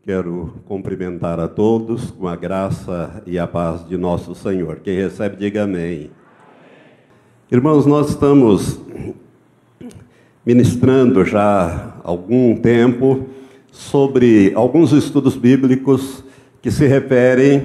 Quero cumprimentar a todos com a graça e a paz de nosso Senhor. Quem recebe, diga amém. Irmãos, nós estamos ministrando já há algum tempo sobre alguns estudos bíblicos que se referem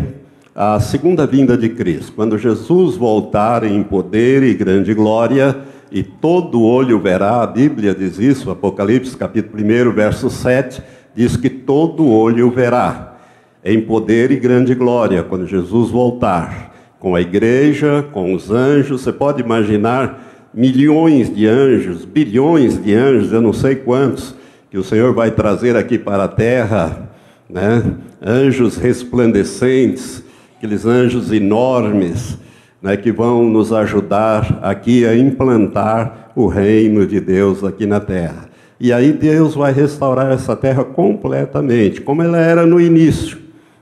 à segunda vinda de Cristo. Quando Jesus voltar em poder e grande glória, e todo olho verá, a Bíblia diz isso, Apocalipse capítulo 1, verso 7, diz que todo olho verá em poder e grande glória, quando Jesus voltar, com a igreja, com os anjos. Você pode imaginar milhões de anjos, bilhões de anjos, eu não sei quantos, que o Senhor vai trazer aqui para a terra, né? Anjos resplandecentes, aqueles anjos enormes, né, que vão nos ajudar aqui a implantar o reino de Deus aqui na terra. E aí Deus vai restaurar essa terra completamente, como ela era no início.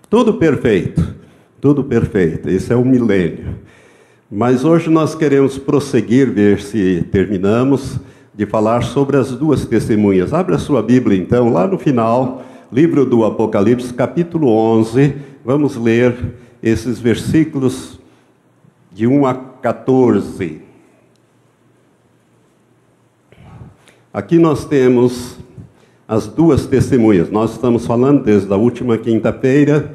Tudo perfeito, tudo perfeito. Esse é o milênio. Mas hoje nós queremos prosseguir, ver se terminamos de falar sobre as duas testemunhas. Abra a sua Bíblia então, lá no final, livro do Apocalipse, capítulo 11. Vamos ler esses versículos de 1 a 14. Aqui nós temos as duas testemunhas. Nós estamos falando desde a última quinta-feira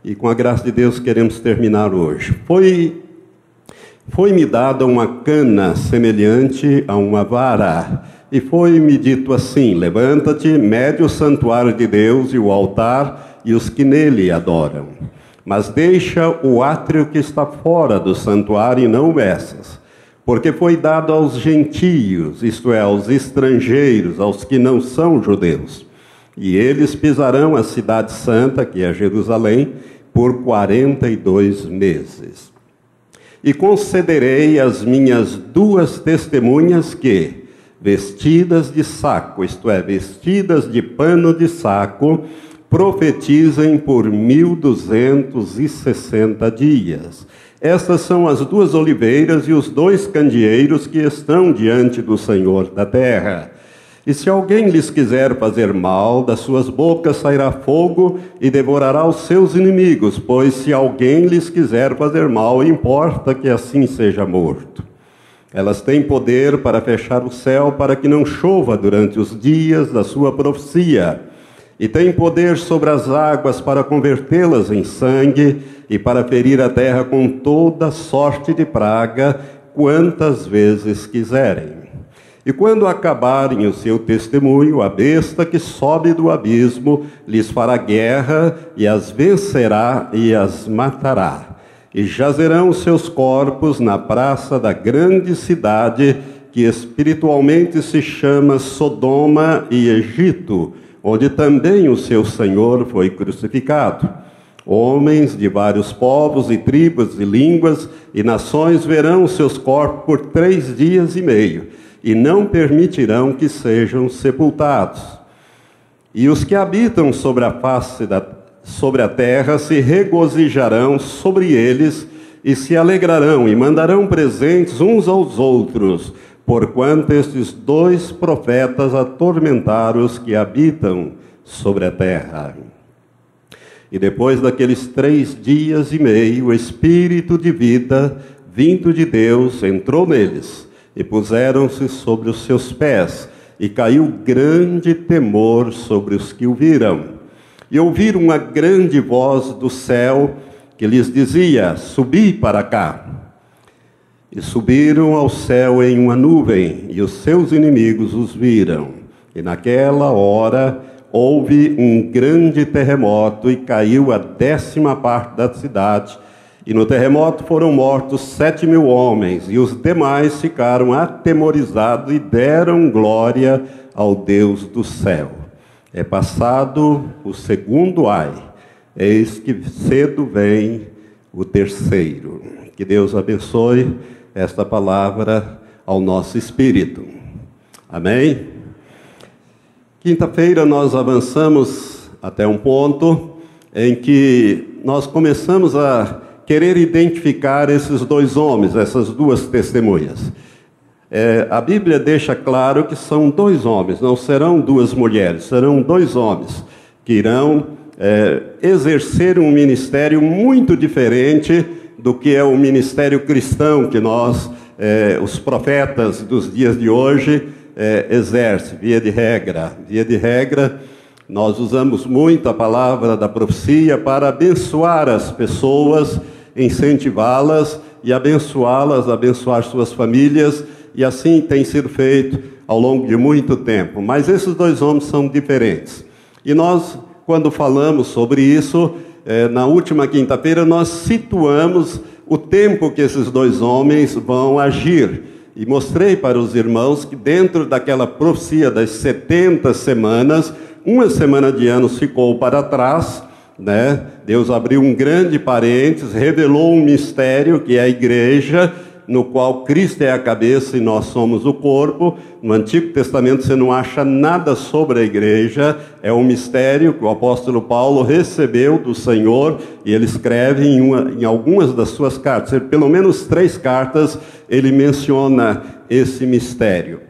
e com a graça de Deus queremos terminar hoje. Foi-me dada uma cana semelhante a uma vara, e foi-me dito assim: levanta-te, mede o santuário de Deus e o altar e os que nele adoram. Mas deixa o átrio que está fora do santuário e não o meças, porque foi dado aos gentios, isto é, aos estrangeiros, aos que não são judeus. E eles pisarão a cidade santa, que é Jerusalém, por 42 meses. E concederei às minhas duas testemunhas que, vestidas de saco, isto é, vestidas de pano de saco, profetizem por 1260 dias. Estas são as duas oliveiras e os dois candeeiros que estão diante do Senhor da terra. E se alguém lhes quiser fazer mal, das suas bocas sairá fogo e devorará os seus inimigos, pois se alguém lhes quiser fazer mal, importa que assim seja morto. Elas têm poder para fechar o céu para que não chova durante os dias da sua profecia, e têm poder sobre as águas para convertê-las em sangue e para ferir a terra com toda sorte de praga, quantas vezes quiserem. E quando acabarem o seu testemunho, a besta que sobe do abismo lhes fará guerra e as vencerá e as matará. E jazerão os seus corpos na praça da grande cidade, que espiritualmente se chama Sodoma e Egito, onde também o seu Senhor foi crucificado. Homens de vários povos e tribos e línguas e nações verão os seus corpos por 3 dias e meio, e não permitirão que sejam sepultados. E os que habitam sobre a terra se regozijarão sobre eles e se alegrarão e mandarão presentes uns aos outros, porquanto estes dois profetas atormentaram os que habitam sobre a terra. E depois daqueles 3 dias e meio, o Espírito de vida, vindo de Deus, entrou neles, e puseram-se sobre os seus pés, e caiu grande temor sobre os que o viram. E ouviram uma grande voz do céu, que lhes dizia: subi para cá. E subiram ao céu em uma nuvem, e os seus inimigos os viram. E naquela hora houve um grande terremoto, e caiu a 10ª parte da cidade. E no terremoto foram mortos 7.000 homens, e os demais ficaram atemorizados e deram glória ao Deus do céu. É passado o segundo ai, eis que cedo vem o terceiro. Que Deus abençoe esta palavra ao nosso espírito. Amém? Quinta-feira nós avançamos até um ponto em que nós começamos a querer identificar esses dois homens, essas duas testemunhas. A Bíblia deixa claro que são 2 homens, não serão 2 mulheres, serão 2 homens que irão exercer um ministério muito diferente do que é o ministério cristão que nós, os profetas dos dias de hoje, exercem, via de regra. Via de regra, nós usamos muito a palavra da profecia para abençoar as pessoas, incentivá-las e abençoá-las, abençoar suas famílias, e assim tem sido feito ao longo de muito tempo. Mas esses dois homens são diferentes. E nós, quando falamos sobre isso, na última quinta-feira, nós situamos o tempo que esses dois homens vão agir. E mostrei para os irmãos que dentro daquela profecia das 70 semanas, uma semana de anos ficou para trás, né? Deus abriu um grande parênteses, revelou um mistério que é a igreja, no qual Cristo é a cabeça e nós somos o corpo. No Antigo Testamento você não acha nada sobre a igreja, é um mistério que o apóstolo Paulo recebeu do Senhor, e ele escreve em algumas das suas cartas, pelo menos 3 cartas, ele menciona esse mistério.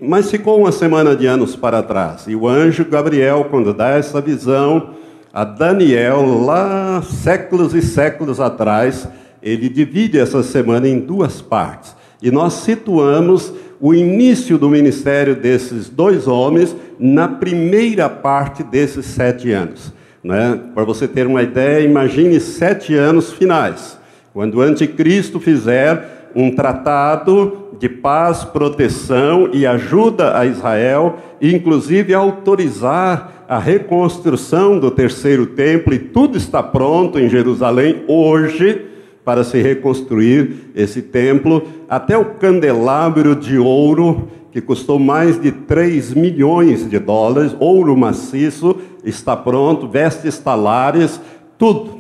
Mas ficou uma semana de anos para trás, e o anjo Gabriel, quando dá essa visão a Daniel, lá séculos e séculos atrás, ele divide essa semana em 2 partes. E nós situamos o início do ministério desses dois homens na primeira parte desses 7 anos. Né? Para você ter uma ideia, imagine 7 anos finais, quando o anticristo fizer um tratado de paz, proteção e ajuda a Israel, e inclusive autorizar a reconstrução do 3º templo, e tudo está pronto em Jerusalém hoje para se reconstruir esse templo, até o candelabro de ouro, que custou mais de 3 milhões de dólares, ouro maciço, está pronto, vestes talares, tudo.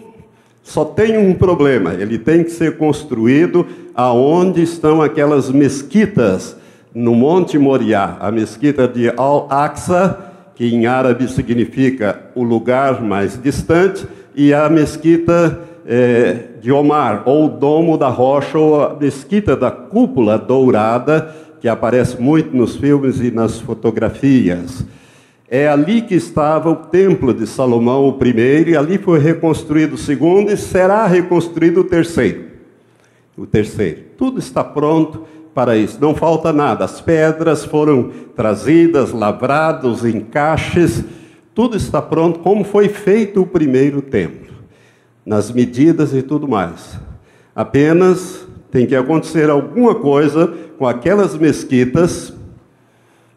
Só tem um problema, ele tem que ser construído aonde estão aquelas mesquitas, no Monte Moriá, a mesquita de Al-Aqsa, que em árabe significa o lugar mais distante, e a mesquita de Omar, ou o Domo da Rocha, ou a mesquita da cúpula dourada, que aparece muito nos filmes e nas fotografias. É ali que estava o templo de Salomão, o primeiro, e ali foi reconstruído o segundo, e será reconstruído o terceiro. O terceiro. Tudo está pronto para isso, não falta nada. As pedras foram trazidas, lavrados, encaixes, tudo está pronto, como foi feito o primeiro templo, nas medidas e tudo mais. Apenas tem que acontecer alguma coisa com aquelas mesquitas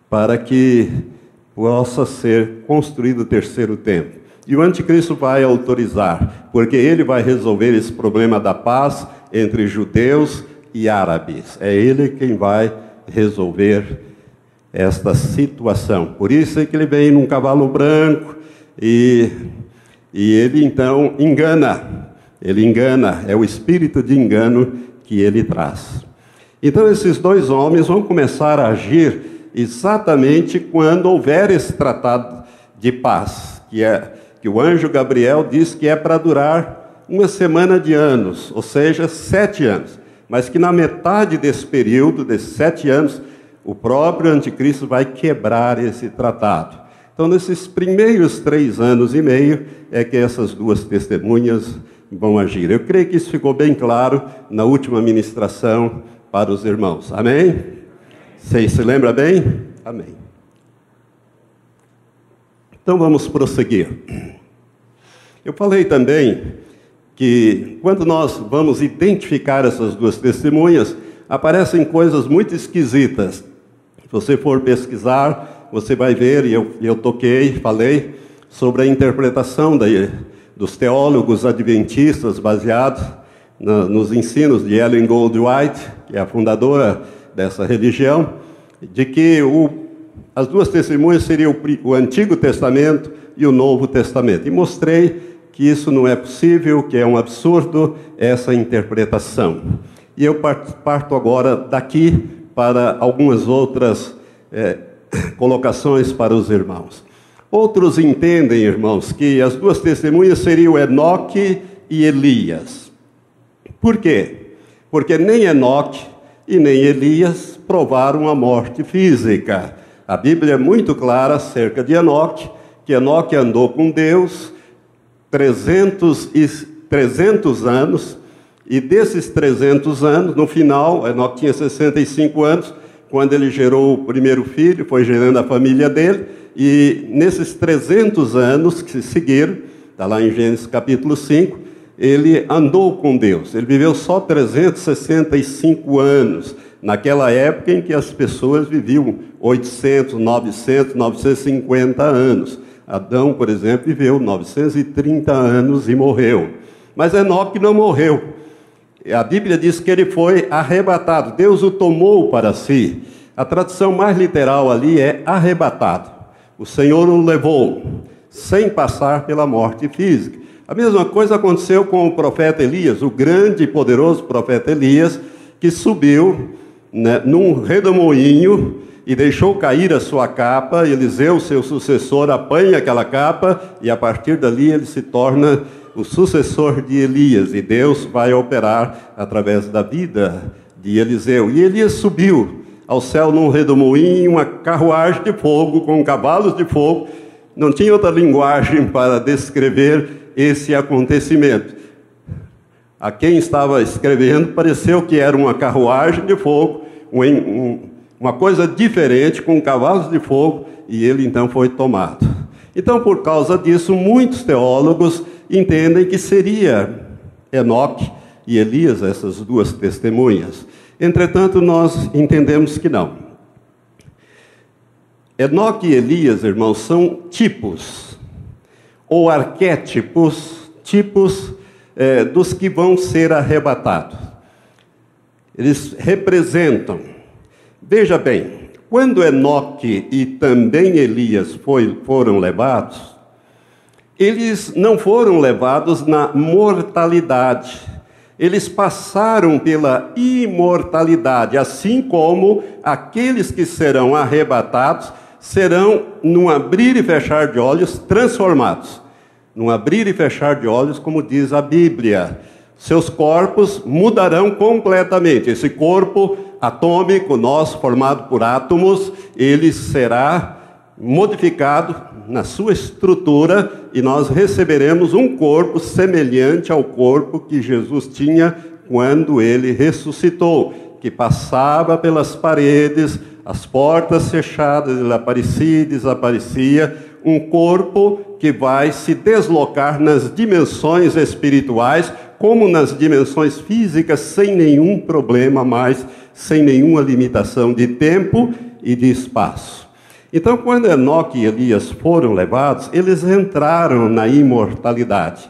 para que possa ser construído o 3º templo. E o anticristo vai autorizar, porque ele vai resolver esse problema da paz entre judeus e árabes. É ele quem vai resolver esta situação. Por isso é que ele vem num cavalo branco e ele então engana. Ele engana, é o espírito de engano que ele traz. Então esses dois homens vão começar a agir exatamente quando houver esse tratado de paz, que o anjo Gabriel diz que é para durar uma semana de anos, ou seja, 7 anos. Mas que na metade desse período, desses 7 anos, o próprio anticristo vai quebrar esse tratado. Então, nesses primeiros 3 anos e meio, é que essas 2 testemunhas vão agir. Eu creio que isso ficou bem claro na última ministração para os irmãos. Amém? Vocês se lembram bem? Amém. Então, vamos prosseguir. Eu falei também que quando nós vamos identificar essas 2 testemunhas, aparecem coisas muito esquisitas. Se você for pesquisar, você vai ver, e eu falei sobre a interpretação dos teólogos adventistas baseados nos ensinos de Ellen Goldwhite, que é a fundadora dessa religião, de que as 2 testemunhas seriam o Antigo Testamento e o Novo Testamento. E mostrei que isso não é possível, que é um absurdo essa interpretação. E eu parto agora daqui para algumas outras colocações para os irmãos. Outros entendem, irmãos, que as 2 testemunhas seriam Enoque e Elias. Por quê? Porque nem Enoque e nem Elias provaram a morte física. A Bíblia é muito clara acerca de Enoque, que Enoque andou com Deus 300 anos, e desses 300 anos, no final, Enoque tinha 65 anos, quando ele gerou o primeiro filho, foi gerando a família dele, e nesses 300 anos que se seguiram, está lá em Gênesis capítulo 5, ele andou com Deus. Ele viveu só 365 anos, naquela época em que as pessoas viviam 800, 900, 950 anos. Adão, por exemplo, viveu 930 anos e morreu. Mas Enoque não morreu. A Bíblia diz que ele foi arrebatado. Deus o tomou para si. A tradução mais literal ali é arrebatado. O Senhor o levou, sem passar pela morte física. A mesma coisa aconteceu com o profeta Elias, o grande e poderoso profeta Elias, que subiu, né, num redemoinho e deixou cair a sua capa. Eliseu, seu sucessor, apanha aquela capa e a partir dali ele se torna o sucessor de Elias, e Deus vai operar através da vida de Eliseu. E Elias subiu ao céu num redemoinho, uma carruagem de fogo com cavalos de fogo. Não tinha outra linguagem para descrever esse acontecimento. A quem estava escrevendo pareceu que era uma carruagem de fogo, uma coisa diferente, com cavalos de fogo, e ele então foi tomado. Então, por causa disso, muitos teólogos entendem que seria Enoque e Elias, essas duas testemunhas. Entretanto, nós entendemos que não. Enoque e Elias, irmãos, são tipos, ou arquétipos, tipos dos que vão ser arrebatados. Eles representam. Veja bem, quando Enoque e também Elias foram levados, eles não foram levados na mortalidade. Eles passaram pela imortalidade, assim como aqueles que serão arrebatados serão, num abrir e fechar de olhos, transformados. Num abrir e fechar de olhos, como diz a Bíblia. Seus corpos mudarão completamente. Esse corpo atômico nosso, formado por átomos, ele será modificado na sua estrutura e nós receberemos um corpo semelhante ao corpo que Jesus tinha quando ele ressuscitou, que passava pelas paredes, as portas fechadas, ele aparecia e desaparecia, um corpo que vai se deslocar nas dimensões espirituais, como nas dimensões físicas, sem nenhum problema mais, sem nenhuma limitação de tempo e de espaço. Então, quando Enoque e Elias foram levados, eles entraram na imortalidade.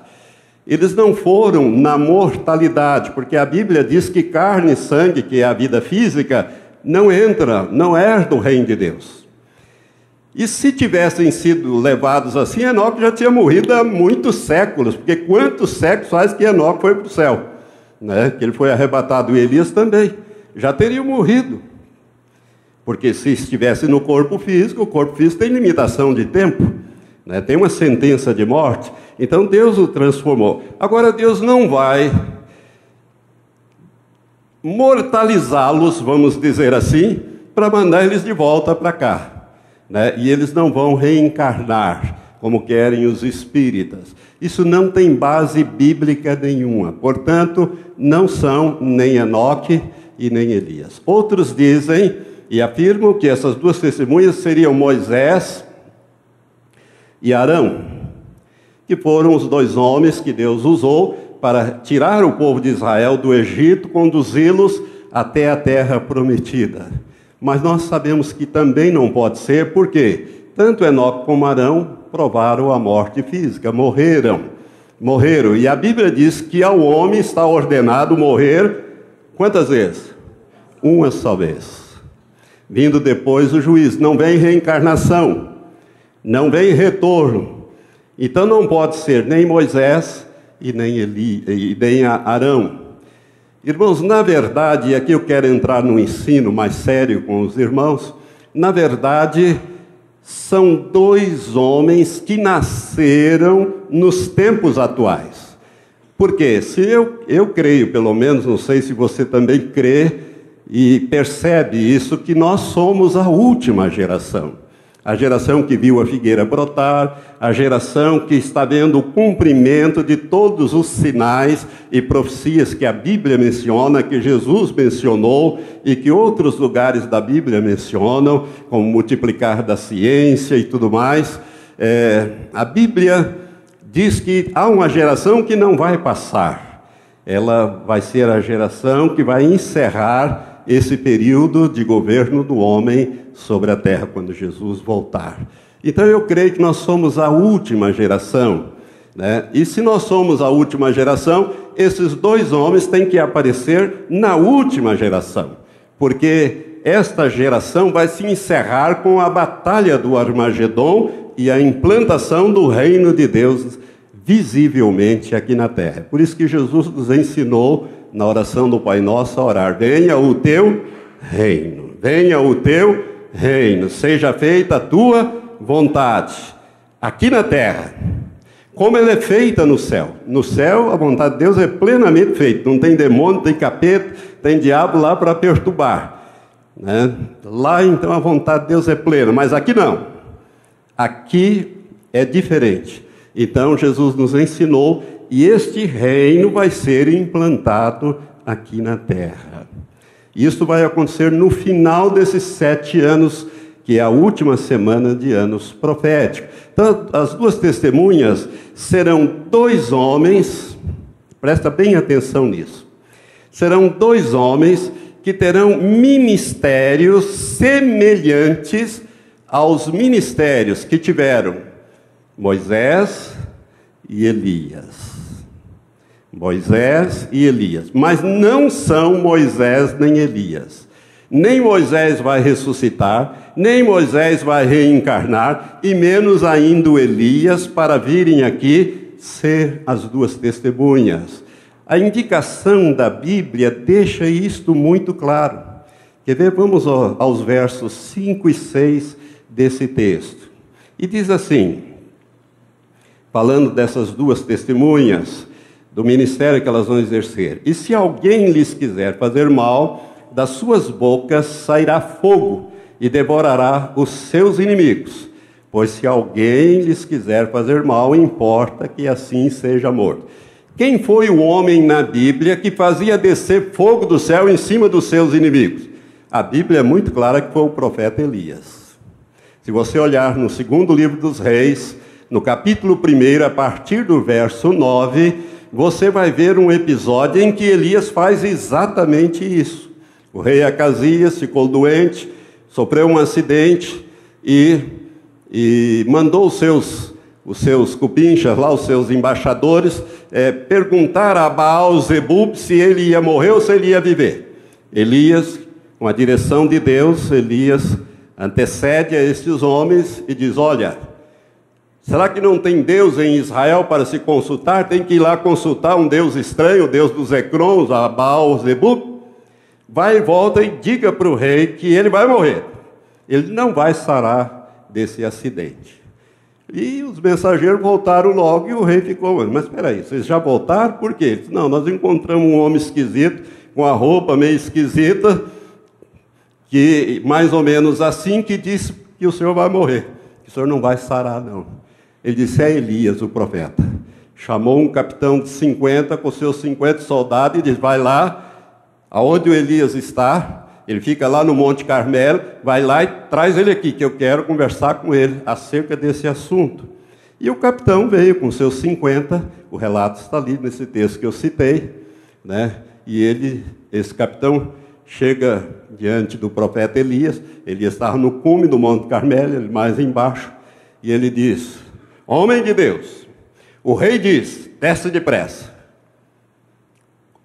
Eles não foram na mortalidade, porque a Bíblia diz que carne e sangue, que é a vida física, não herda o reino de Deus. E se tivessem sido levados assim, Enoque já tinha morrido há muitos séculos, porque quantos séculos faz que Enoque foi para o céu? Né? Que ele foi arrebatado, e Elias também. Já teriam morrido. Porque se estivesse no corpo físico, o corpo físico tem limitação de tempo, né? Tem uma sentença de morte. Então Deus o transformou. Agora Deus não vai mortalizá-los, vamos dizer assim, para mandar eles de volta para cá, né? E eles não vão reencarnar, como querem os espíritas. Isso não tem base bíblica nenhuma. Portanto, não são nem Enoque e nem Elias. Outros dizem e afirmam que essas duas testemunhas seriam Moisés e Arão, que foram os dois homens que Deus usou para tirar o povo de Israel do Egito, conduzi-los até a terra prometida. Mas nós sabemos que também não pode ser, porque tanto Enoque como Arão provaram a morte física, morreram. E a Bíblia diz que ao homem está ordenado morrer, quantas vezes? Uma só vez. Vindo depois o juízo. Não vem reencarnação, não vem retorno. Então não pode ser nem Moisés e nem Arão. Irmãos, na verdade, e aqui eu quero entrar num ensino mais sério com os irmãos, na verdade, são dois homens que nasceram nos tempos atuais. Porque se eu creio, pelo menos, não sei se você também crê, e percebe isso, que nós somos a última geração. A geração que viu a figueira brotar, a geração que está vendo o cumprimento de todos os sinais e profecias que a Bíblia menciona, que Jesus mencionou e que outros lugares da Bíblia mencionam, como multiplicar da ciência e tudo mais. A Bíblia diz que há uma geração que não vai passar. Ela vai ser a geração que vai encerrar esse período de governo do homem sobre a terra, quando Jesus voltar. Então eu creio que nós somos a última geração, né? E se nós somos a última geração, esses dois homens têm que aparecer na última geração, porque esta geração vai se encerrar com a batalha do Armagedon e a implantação do reino de Deus visivelmente aqui na terra. Por isso que Jesus nos ensinou na oração do Pai Nosso a orar: venha o teu reino, venha o teu reino, seja feita a tua vontade, aqui na terra, como ela é feita no céu. No céu, a vontade de Deus é plenamente feita, não tem demônio, tem capeta, tem diabo lá para perturbar, né? Lá, então, a vontade de Deus é plena, mas aqui não. Aqui é diferente. Então, Jesus nos ensinou, e este reino vai ser implantado aqui na terra. Isso vai acontecer no final desses 7 anos, que é a última semana de anos proféticos. Então, as duas testemunhas serão 2 homens, presta bem atenção nisso, serão 2 homens que terão ministérios semelhantes aos ministérios que tiveram Moisés e Elias. Moisés e Elias, mas não são Moisés nem Elias. Nem Moisés vai ressuscitar, nem Moisés vai reencarnar, e menos ainda o Elias para virem aqui ser as duas testemunhas. A indicação da Bíblia deixa isto muito claro. Quer ver? Vamos aos versos 5 e 6 desse texto. E diz assim, falando dessas duas testemunhas, do ministério que elas vão exercer: e se alguém lhes quiser fazer mal, das suas bocas sairá fogo e devorará os seus inimigos. Pois se alguém lhes quiser fazer mal, importa que assim seja morto. Quem foi o homem na Bíblia que fazia descer fogo do céu em cima dos seus inimigos? A Bíblia é muito clara que foi o profeta Elias. Se você olhar no 2º livro dos Reis, no capítulo 1, a partir do verso 9, você vai ver um episódio em que Elias faz exatamente isso. O rei Acasias ficou doente, sofreu um acidente e mandou os seus cupinchas lá, os seus embaixadores, perguntar a Baal-zebub se ele ia morrer ou se ele ia viver. Elias, com a direção de Deus, Elias antecede a estes homens e diz: olha, será que não tem Deus em Israel para se consultar? Tem que ir lá consultar um Deus estranho, o Deus dos Ecrons, a Baal-zebub? Vai e volta e diga para o rei que ele vai morrer. Ele não vai sarar desse acidente. E os mensageiros voltaram logo e o rei ficou: mas espera aí, vocês já voltaram? Por quê? Ele disse: não, nós encontramos um homem esquisito, com a roupa meio esquisita, que mais ou menos assim, que disse que o senhor vai morrer, que o senhor não vai sarar não. Ele disse: é Elias, o profeta. Chamou um capitão de 50 com seus 50 soldados e disse: vai lá, aonde o Elias está, ele fica lá no Monte Carmelo, vai lá e traz ele aqui, que eu quero conversar com ele acerca desse assunto. E o capitão veio com seus 50, o relato está ali nesse texto que eu citei, né? E esse capitão chega diante do profeta Elias. Elias estava no cume do Monte Carmelo, ele mais embaixo, e ele diz: homem de Deus, o rei diz, desce depressa.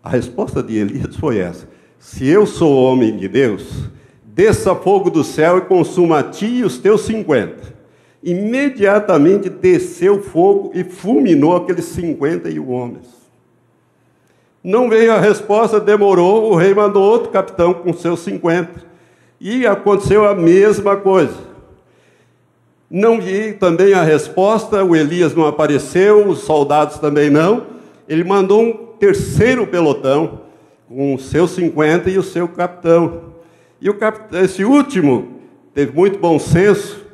A resposta de Elias foi essa: se eu sou homem de Deus, desça fogo do céu e consuma a ti e os teus 50. Imediatamente desceu fogo e fulminou aqueles 51 homens. Não veio a resposta, demorou, o rei mandou outro capitão com seus 50. E aconteceu a mesma coisa. Não vi também a resposta, o Elias não apareceu, os soldados também não. Ele mandou um terceiro pelotão, com os seus 50 e o seu capitão. E esse último teve muito bom senso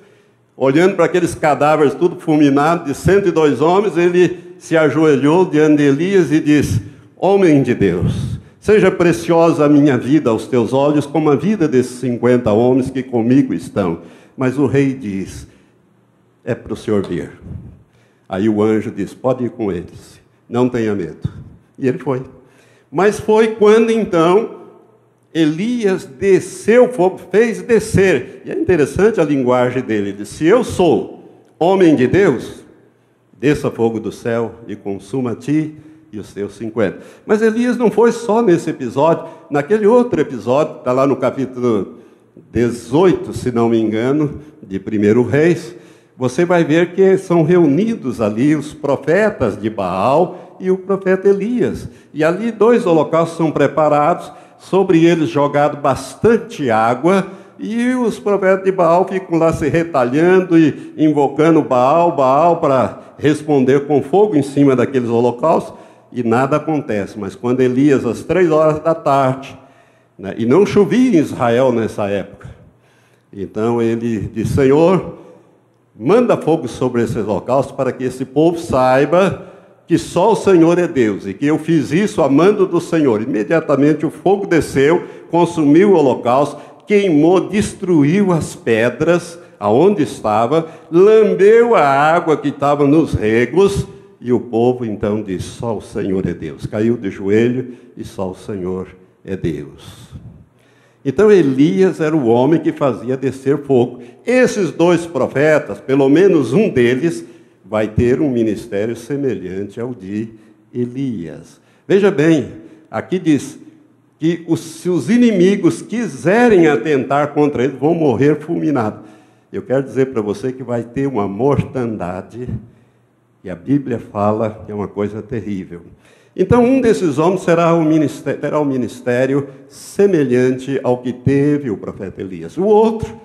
olhando para aqueles cadáveres tudo fulminados, de 102 homens, ele se ajoelhou diante de Elias e disse: homem de Deus, seja preciosa a minha vida aos teus olhos, como a vida desses 50 homens que comigo estão. Mas o rei diz: é para o senhor vir. Aí o anjo diz: pode ir com eles, não tenha medo. E ele foi. Mas foi quando então Elias desceu o fogo, fez descer. E é interessante a linguagem dele. Ele disse: se eu sou homem de Deus, desça fogo do céu e consuma a ti e os teus 50. Mas Elias não foi só nesse episódio. Naquele outro episódio, está lá no capítulo 18, se não me engano, de 1 Reis, você vai ver que são reunidos ali os profetas de Baal e o profeta Elias. E ali 2 holocaustos são preparados, sobre eles jogado bastante água, e os profetas de Baal ficam lá se retalhando e invocando Baal para responder com fogo em cima daqueles holocaustos, e nada acontece. Mas quando Elias, às 3 horas da tarde, né, e não chovia em Israel nessa época, então ele disse: Senhor, manda fogo sobre esses holocaustos para que esse povo saiba que só o Senhor é Deus, e que eu fiz isso a mando do Senhor. Imediatamente o fogo desceu, consumiu o holocausto, queimou, destruiu as pedras aonde estava, lambeu a água que estava nos regos, e o povo então disse: só o Senhor é Deus. Caiu de joelho e só o Senhor é Deus. Então Elias era o homem que fazia descer fogo. Esses 2 profetas, pelo menos um deles, vai ter um ministério semelhante ao de Elias. Veja bem, aqui diz que se os inimigos quiserem atentar contra ele, vão morrer fulminados. Eu quero dizer para você que vai ter uma mortandade, e a Bíblia fala que é uma coisa terrível. Então, um desses homens terá um ministério semelhante ao que teve o profeta Elias. O outro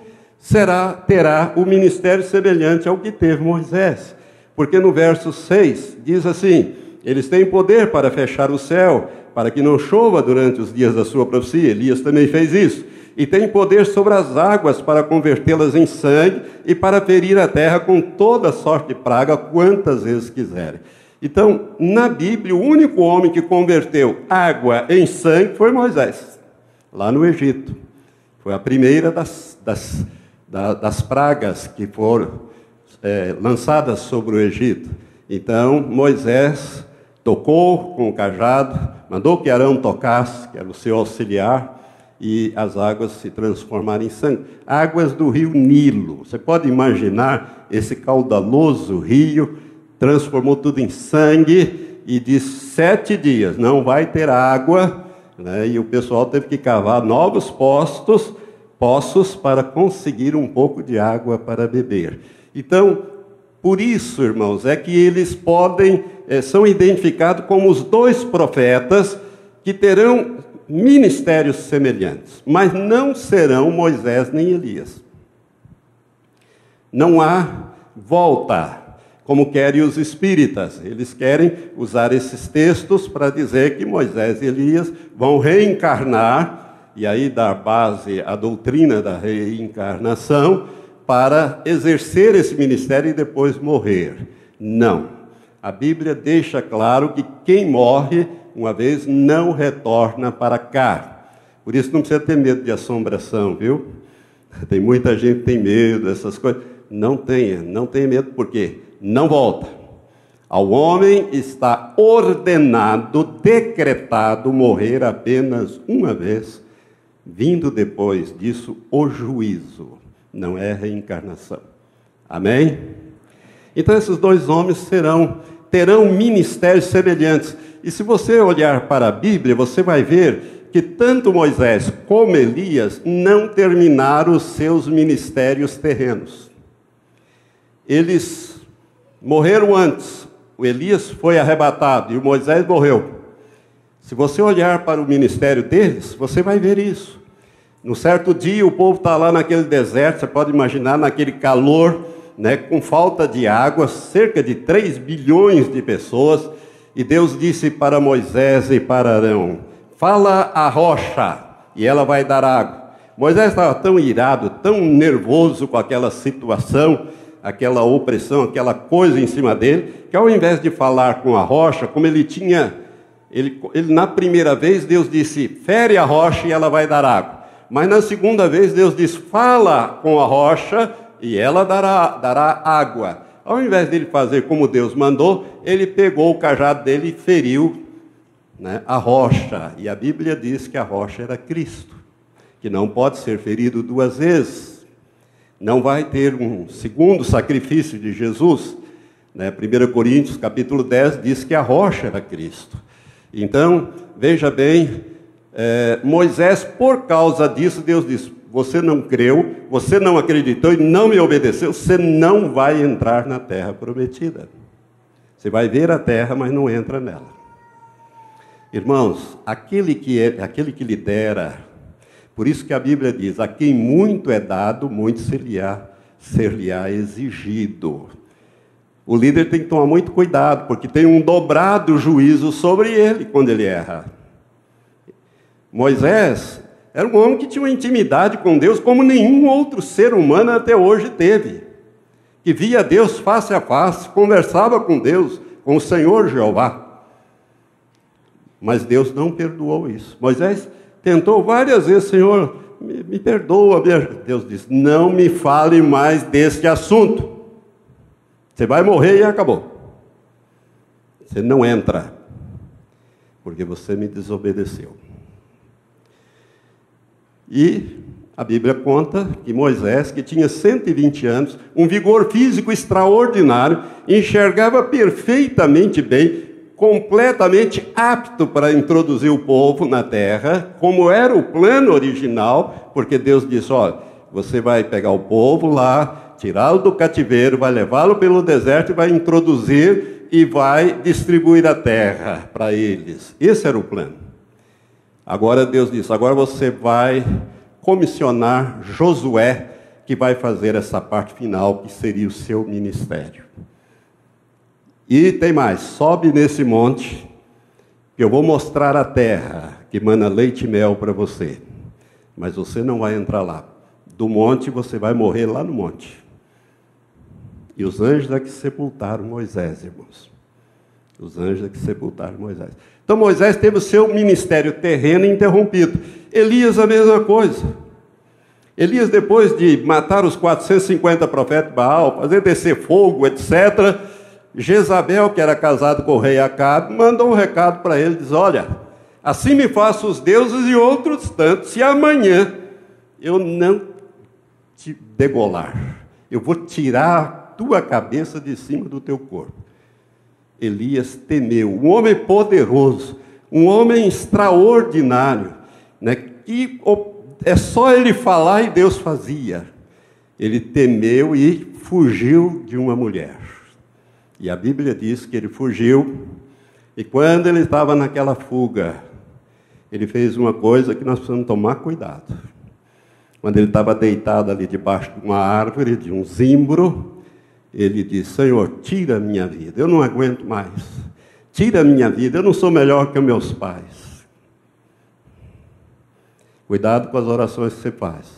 terá o ministério semelhante ao que teve Moisés. Porque no verso 6 diz assim: eles têm poder para fechar o céu, para que não chova durante os dias da sua profecia. Elias também fez isso. E tem poder sobre as águas para convertê-las em sangue e para ferir a terra com toda sorte de praga, quantas vezes quiserem. Então, na Bíblia, o único homem que converteu água em sangue foi Moisés, lá no Egito. Foi a primeira das pragas que foram lançadas sobre o Egito. Então Moisés tocou com o cajado, mandou que Arão tocasse, que era o seu auxiliar, e as águas se transformaram em sangue. Águas do rio Nilo. Você pode imaginar esse caudaloso rio, transformou tudo em sangue, e de 7 dias não vai ter água, né? E o pessoal teve que cavar novos poços para conseguir um pouco de água para beber. Então, por isso, irmãos, é que eles são identificados como os 2 profetas que terão ministérios semelhantes, mas não serão Moisés nem Elias. Não há volta, como querem os espíritas. Eles querem usar esses textos para dizer que Moisés e Elias vão reencarnar, e aí dar base à doutrina da reencarnação, para exercer esse ministério e depois morrer. Não. A Bíblia deixa claro que quem morre uma vez não retorna para cá. Por isso não precisa ter medo de assombração, viu? Tem muita gente que tem medo dessas coisas. Não tenha medo, por quê? Não volta. Ao homem está ordenado, decretado morrer apenas uma vez, vindo depois disso o juízo. Não é reencarnação. Amém? Então esses 2 homens terão ministérios semelhantes. E se você olhar para a Bíblia, você vai ver que tanto Moisés como Elias não terminaram os seus ministérios terrenos. Eles morreram antes. O Elias foi arrebatado e o Moisés morreu. Se você olhar para o ministério deles, você vai ver isso. No certo dia, o povo está lá naquele deserto, você pode imaginar, naquele calor, né, com falta de água, cerca de 3 bilhões de pessoas, e Deus disse para Moisés e para Arão: fala a rocha, e ela vai dar água. Moisés estava tão irado, tão nervoso com aquela situação, aquela opressão, aquela coisa em cima dele, que ao invés de falar com a rocha, como ele tinha, ele na primeira vez Deus disse, fere a rocha e ela vai dar água. Mas na segunda vez Deus diz, fala com a rocha e ela dará água. Ao invés dele fazer como Deus mandou, ele pegou o cajado dele e feriu, né, a rocha. E a Bíblia diz que a rocha era Cristo, que não pode ser ferido duas vezes. Não vai ter um segundo sacrifício de Jesus. Né? 1 Coríntios capítulo 10 diz que a rocha era Cristo. Então, veja bem, Moisés, por causa disso, Deus disse, você não creu, você não acreditou e não me obedeceu, você não vai entrar na terra prometida. Você vai ver a terra, mas não entra nela. Irmãos, aquele que lidera, por isso que a Bíblia diz, a quem muito é dado, muito ser-lhe-á exigido. O líder tem que tomar muito cuidado, porque tem um dobrado juízo sobre ele quando ele erra. Moisés era um homem que tinha uma intimidade com Deus como nenhum outro ser humano até hoje teve. Que via Deus face a face, conversava com Deus, com o Senhor Jeová. Mas Deus não perdoou isso. Moisés tentou várias vezes, Senhor, me perdoa. Deus disse, não me fale mais deste assunto. Você vai morrer e acabou. Você não entra, porque você me desobedeceu. E a Bíblia conta que Moisés, que tinha 120 anos, um vigor físico extraordinário, enxergava perfeitamente bem, completamente apto para introduzir o povo na terra, como era o plano original, porque Deus disse, olha, você vai pegar o povo lá, tirá-lo do cativeiro, vai levá-lo pelo deserto e vai introduzir e vai distribuir a terra para eles. Esse era o plano. Agora Deus disse, agora você vai comissionar Josué, que vai fazer essa parte final, que seria o seu ministério. E tem mais, sobe nesse monte, que eu vou mostrar a terra, que mana leite e mel para você. Mas você não vai entrar lá. Do monte, você vai morrer lá no monte. E os anjos é que sepultaram Moisés, irmãos. Os anjos é que sepultaram Moisés. Então Moisés teve o seu ministério terreno interrompido. Elias a mesma coisa. Elias, depois de matar os 450 profetas de Baal, fazer descer fogo, etc., Jezabel, que era casado com o rei Acabe, mandou um recado para ele, diz, olha, assim me faço os deuses e outros tantos, se amanhã eu não te degolar, eu vou tirar a tua cabeça de cima do teu corpo. Elias temeu, um homem poderoso, um homem extraordinário, né, que é só ele falar e Deus fazia. Ele temeu e fugiu de uma mulher. E a Bíblia diz que ele fugiu, e quando ele estava naquela fuga, ele fez uma coisa que nós precisamos tomar cuidado. Quando ele estava deitado ali debaixo de uma árvore, de um zimbro, ele disse, Senhor, tira a minha vida, eu não aguento mais. Tira a minha vida, eu não sou melhor que meus pais. Cuidado com as orações que você faz.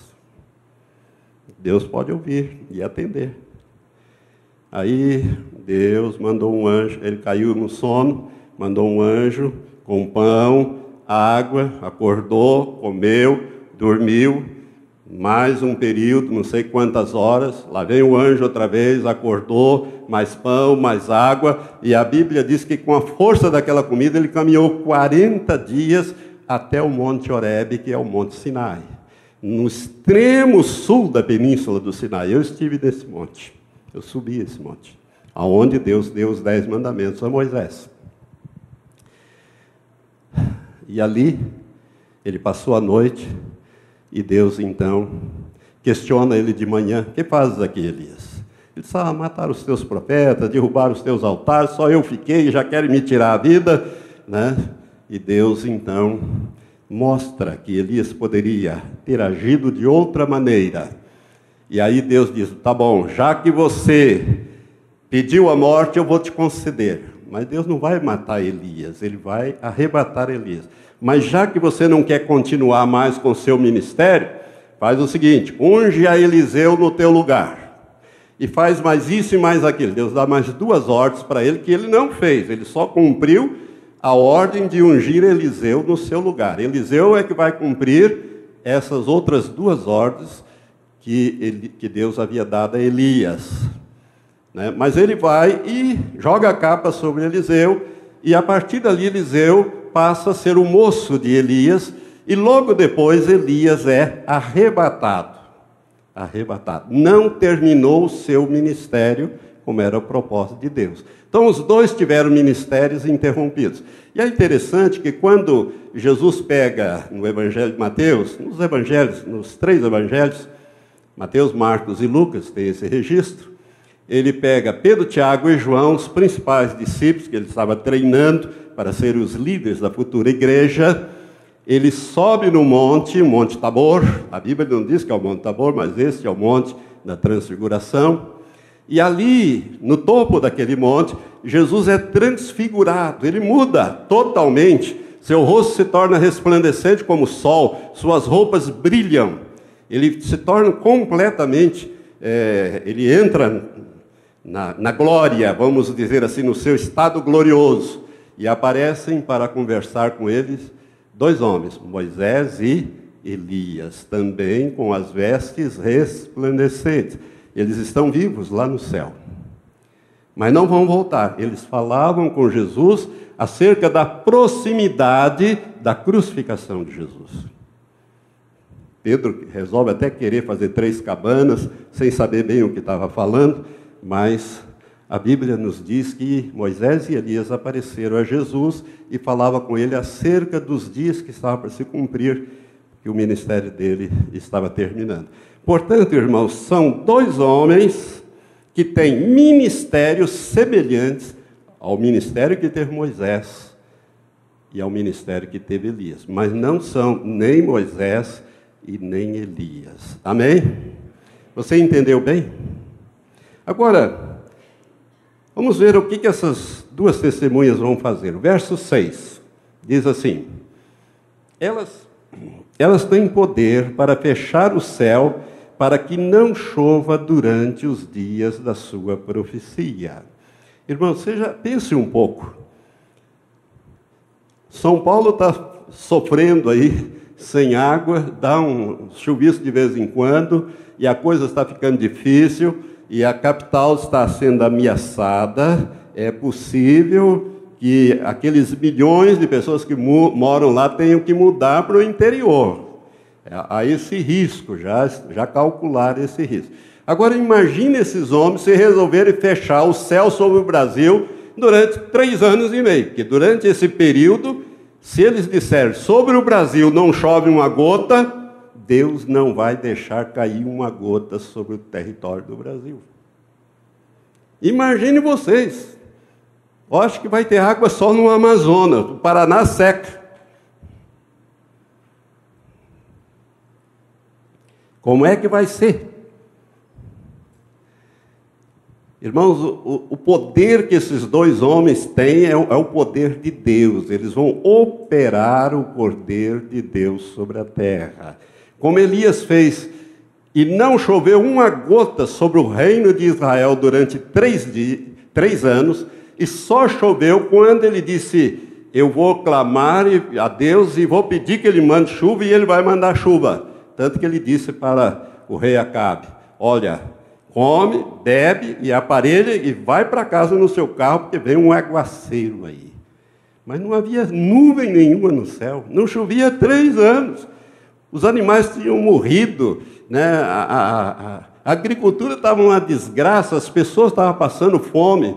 Deus pode ouvir e atender. Aí Deus mandou um anjo, ele caiu no sono, mandou um anjo com pão, água, acordou, comeu, dormiu. Mais um período, não sei quantas horas, lá vem o anjo outra vez, acordou, mais pão, mais água, e a Bíblia diz que com a força daquela comida ele caminhou 40 dias até o Monte Horebe, que é o Monte Sinai, no extremo sul da península do Sinai. Eu estive nesse monte, eu subi esse monte, aonde Deus deu os 10 mandamentos a Moisés. E ali, ele passou a noite. E Deus, então, questiona ele de manhã, o que fazes aqui, Elias? Ele disse, mataram os teus profetas, derrubaram os teus altares, só eu fiquei e já querem me tirar a vida, né? E Deus, então, mostra que Elias poderia ter agido de outra maneira. E aí Deus diz, tá bom, já que você pediu a morte, eu vou te conceder. Mas Deus não vai matar Elias, ele vai arrebatar Elias. Mas já que você não quer continuar mais com o seu ministério, faz o seguinte, unge a Eliseu no teu lugar. E faz mais isso e mais aquilo. Deus dá mais 2 ordens para ele que ele não fez. Ele só cumpriu a ordem de ungir Eliseu no seu lugar. Eliseu é que vai cumprir essas outras 2 ordens que Deus havia dado a Elias. Né? Mas ele vai e joga a capa sobre Eliseu, e a partir dali Eliseu passa a ser o moço de Elias, e logo depois Elias é arrebatado. Não terminou o seu ministério, como era o propósito de Deus. Então os dois tiveram ministérios interrompidos. E é interessante que quando Jesus pega no Evangelho de Mateus, nos 3 evangelhos, Mateus, Marcos e Lucas, tem esse registro, ele pega Pedro, Tiago e João, os principais discípulos que ele estava treinando para serem os líderes da futura igreja. Ele sobe no monte, Monte Tabor. A Bíblia não diz que é o Monte Tabor, mas esse é o Monte da Transfiguração. E ali, no topo daquele monte, Jesus é transfigurado, ele muda totalmente. Seu rosto se torna resplandecente como o sol, suas roupas brilham. Ele se torna completamente, ele entra na glória, vamos dizer assim, no seu estado glorioso. E aparecem para conversar com eles 2 homens, Moisés e Elias, também com as vestes resplandecentes. Eles estão vivos lá no céu, mas não vão voltar. Eles falavam com Jesus acerca da proximidade da crucificação de Jesus. Pedro resolve até querer fazer 3 cabanas, sem saber bem o que estava falando, mas a Bíblia nos diz que Moisés e Elias apareceram a Jesus e falavam com ele acerca dos dias que estavam para se cumprir, que o ministério dele estava terminando. Portanto, irmãos, são 2 homens que têm ministérios semelhantes ao ministério que teve Moisés e ao ministério que teve Elias, mas não são nem Moisés e nem Elias. Amém? Você entendeu bem? Agora, vamos ver o que essas 2 testemunhas vão fazer. O verso 6 diz assim: Elas têm poder para fechar o céu, para que não chova durante os dias da sua profecia. Irmão, você já pense um pouco. São Paulo está sofrendo aí, sem água, dá um chuvisco de vez em quando, e a coisa está ficando difícil, e a capital está sendo ameaçada. É possível que aqueles milhões de pessoas que moram lá tenham que mudar para o interior. Há esse risco, já calcular esse risco. Agora imagine esses homens se resolverem fechar o céu sobre o Brasil durante 3 anos e meio, porque durante esse período, se eles disserem sobre o Brasil não chove uma gota, Deus não vai deixar cair uma gota sobre o território do Brasil. Imagine vocês. Eu acho que vai ter água só no Amazonas, o Paraná seca. Como é que vai ser? Irmãos, o poder que esses 2 homens têm é o poder de Deus. Eles vão operar o poder de Deus sobre a terra. Como Elias fez, e não choveu uma gota sobre o reino de Israel durante 3 anos, e só choveu quando ele disse: eu vou clamar a Deus e vou pedir que ele mande chuva, e ele vai mandar chuva. Tanto que ele disse para o rei Acabe: olha, come, bebe e aparelha e vai para casa no seu carro, porque vem um aguaceiro aí. Mas não havia nuvem nenhuma no céu, não chovia 3 anos. Os animais tinham morrido, né? A agricultura estava uma desgraça, as pessoas estavam passando fome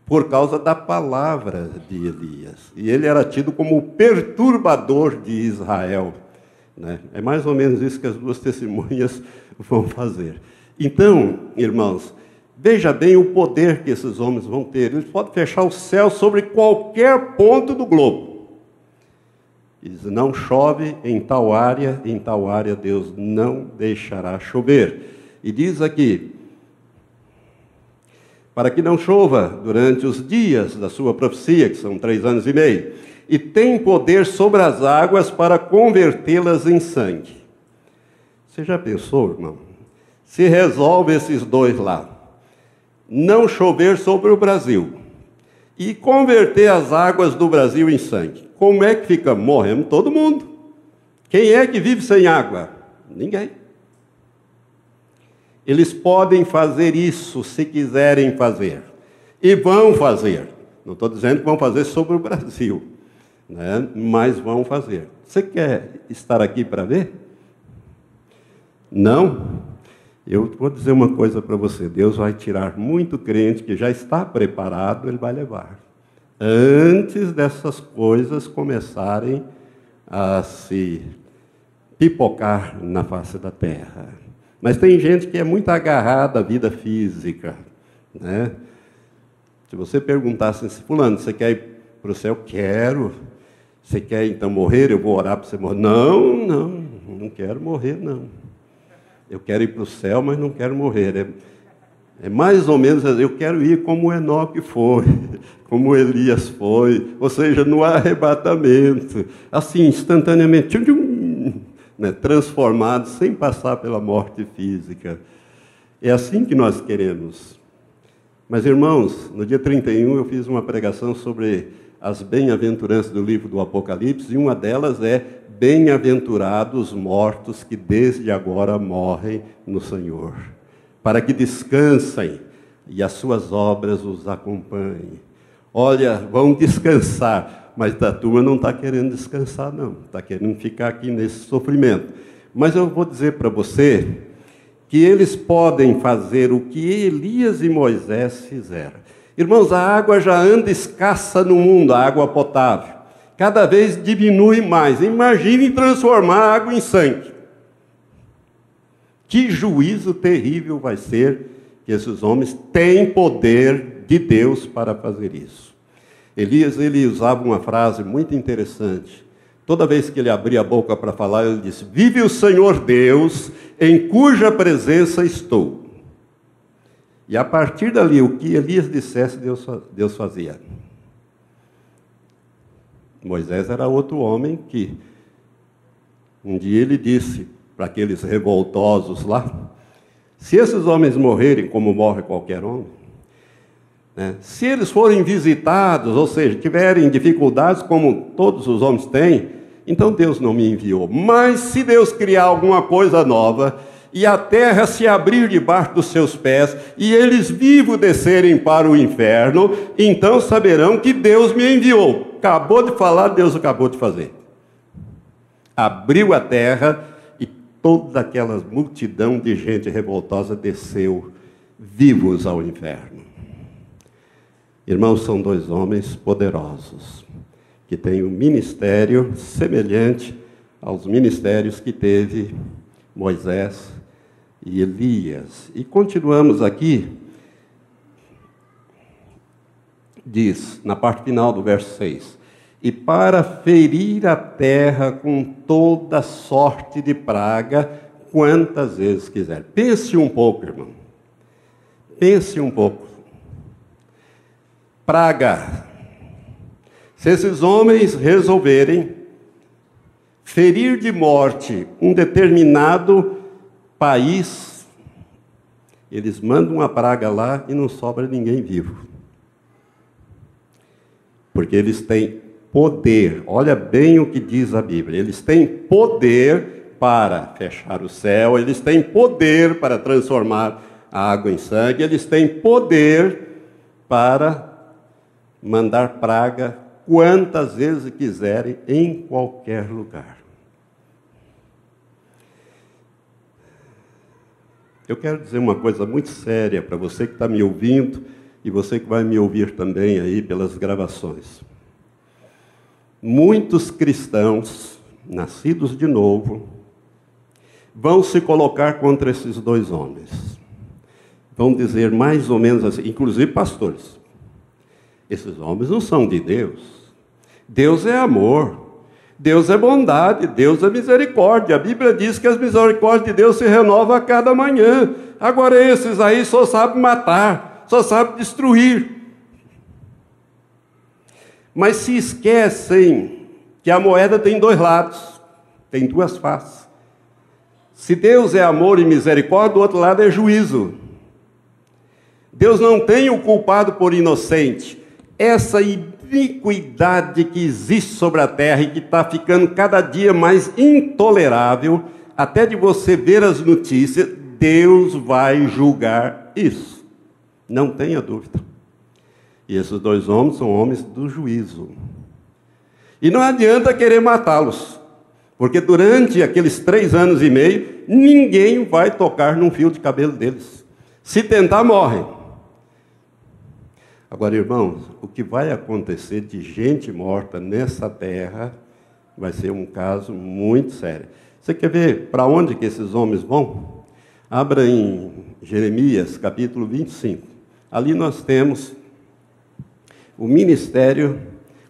por causa da palavra de Elias. E ele era tido como o perturbador de Israel. Né? É mais ou menos isso que as 2 testemunhas vão fazer. Então, irmãos, veja bem o poder que esses homens vão ter. Eles podem fechar o céu sobre qualquer ponto do globo. Diz: não chove em tal área Deus não deixará chover. E diz aqui: para que não chova durante os dias da sua profecia, que são 3 anos e meio, e tem poder sobre as águas para convertê-las em sangue. Você já pensou, irmão? Se resolve esses dois lá, não chover sobre o Brasil e converter as águas do Brasil em sangue, como é que fica? Morremos todo mundo. Quem é que vive sem água? Ninguém. Eles podem fazer isso se quiserem fazer. E vão fazer. Não estou dizendo que vão fazer sobre o Brasil, né? Mas vão fazer. Você quer estar aqui para ver? Não? Eu vou dizer uma coisa para você. Deus vai tirar muito crente que já está preparado, Ele vai levar. Antes dessas coisas começarem a se pipocar na face da terra. Mas tem gente que é muito agarrada à vida física, né? Se você perguntasse assim, fulano, você quer ir para o céu? Quero. Você quer então morrer? Eu vou orar para você morrer. Não quero morrer, não. Eu quero ir para o céu, mas não quero morrer. É mais ou menos, eu quero ir como Enoque foi, como Elias foi, ou seja, no arrebatamento, assim, instantaneamente, né, transformado, sem passar pela morte física. É assim que nós queremos. Mas, irmãos, no dia 31 eu fiz uma pregação sobre as bem-aventuranças do livro do Apocalipse, e uma delas é: bem-aventurados os mortos que desde agora morrem no Senhor, para que descansem e as suas obras os acompanhem. Olha, vão descansar, mas a turma não está querendo descansar, não. Está querendo ficar aqui nesse sofrimento. Mas eu vou dizer para você que eles podem fazer o que Elias e Moisés fizeram. Irmãos, a água já anda escassa no mundo, a água potável. Cada vez diminui mais. Imagine transformar a água em sangue. Que juízo terrível vai ser que esses homens têm poder de Deus para fazer isso. Elias, ele usava uma frase muito interessante. Toda vez que ele abria a boca para falar, ele disse: vive o Senhor Deus, em cuja presença estou. E a partir dali, o que Elias dissesse, Deus fazia. Moisés era outro homem que, um dia ele disse para aqueles revoltosos lá: se esses homens morrerem como morre qualquer homem, né, se eles forem visitados, ou seja, tiverem dificuldades como todos os homens têm, então Deus não me enviou. Mas se Deus criar alguma coisa nova, e a terra se abrir debaixo dos seus pés, e eles vivos descerem para o inferno, então saberão que Deus me enviou. Acabou de falar, Deus acabou de fazer. Abriu a terra, e toda aquela multidão de gente revoltosa desceu vivos ao inferno. Irmãos, são dois homens poderosos, que têm um ministério semelhante aos ministérios que teve Moisés e Elias. E continuamos aqui, diz, na parte final do verso 6, e para ferir a terra com toda sorte de praga, quantas vezes quiser. Pense um pouco, irmão. Pense um pouco. Praga. Se esses homens resolverem ferir de morte um determinado país, eles mandam uma praga lá e não sobra ninguém vivo. Porque eles têm poder, olha bem o que diz a Bíblia, eles têm poder para fechar o céu, eles têm poder para transformar a água em sangue, eles têm poder para mandar praga quantas vezes quiserem, em qualquer lugar. Eu quero dizer uma coisa muito séria para você que está me ouvindo e você que vai me ouvir também aí pelas gravações. Muitos cristãos, nascidos de novo, vão se colocar contra esses dois homens. Vão dizer mais ou menos assim, inclusive pastores: esses homens não são de Deus. Deus é amor, Deus é bondade, Deus é misericórdia. A Bíblia diz que as misericórdias de Deus se renovam a cada manhã. Agora esses aí só sabem matar, só sabem destruir. Mas se esquecem que a moeda tem dois lados, tem duas faces. Se Deus é amor e misericórdia, do outro lado é juízo. Deus não tem o culpado por inocente. Essa iniquidade que existe sobre a terra e que está ficando cada dia mais intolerável, até de você ver as notícias, Deus vai julgar isso. Não tenha dúvida. E esses dois homens são homens do juízo. E não adianta querer matá-los, porque durante aqueles 3 anos e meio, ninguém vai tocar num fio de cabelo deles. Se tentar, morrem. Agora, irmãos, o que vai acontecer de gente morta nessa terra vai ser um caso muito sério. Você quer ver para onde que esses homens vão? Abra em Jeremias, capítulo 25. Ali nós temos o ministério,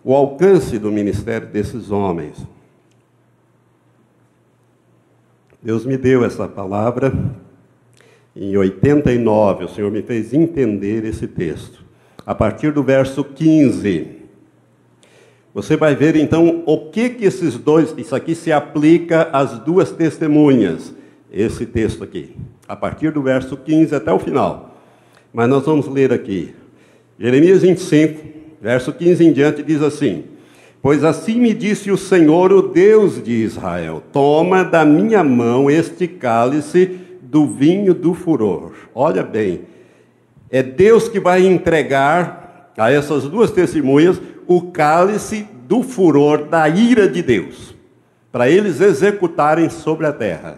o alcance do ministério desses homens. Deus me deu essa palavra em 89, o Senhor me fez entender esse texto. A partir do verso 15, você vai ver então o que esses dois, isso aqui se aplica às duas testemunhas, esse texto aqui, a partir do verso 15 até o final. Mas nós vamos ler aqui, Jeremias 25, verso 15 em diante, diz assim: pois assim me disse o Senhor, o Deus de Israel, toma da minha mão este cálice do vinho do furor. Olha bem, é Deus que vai entregar a essas duas testemunhas o cálice do furor, da ira de Deus, para eles executarem sobre a terra.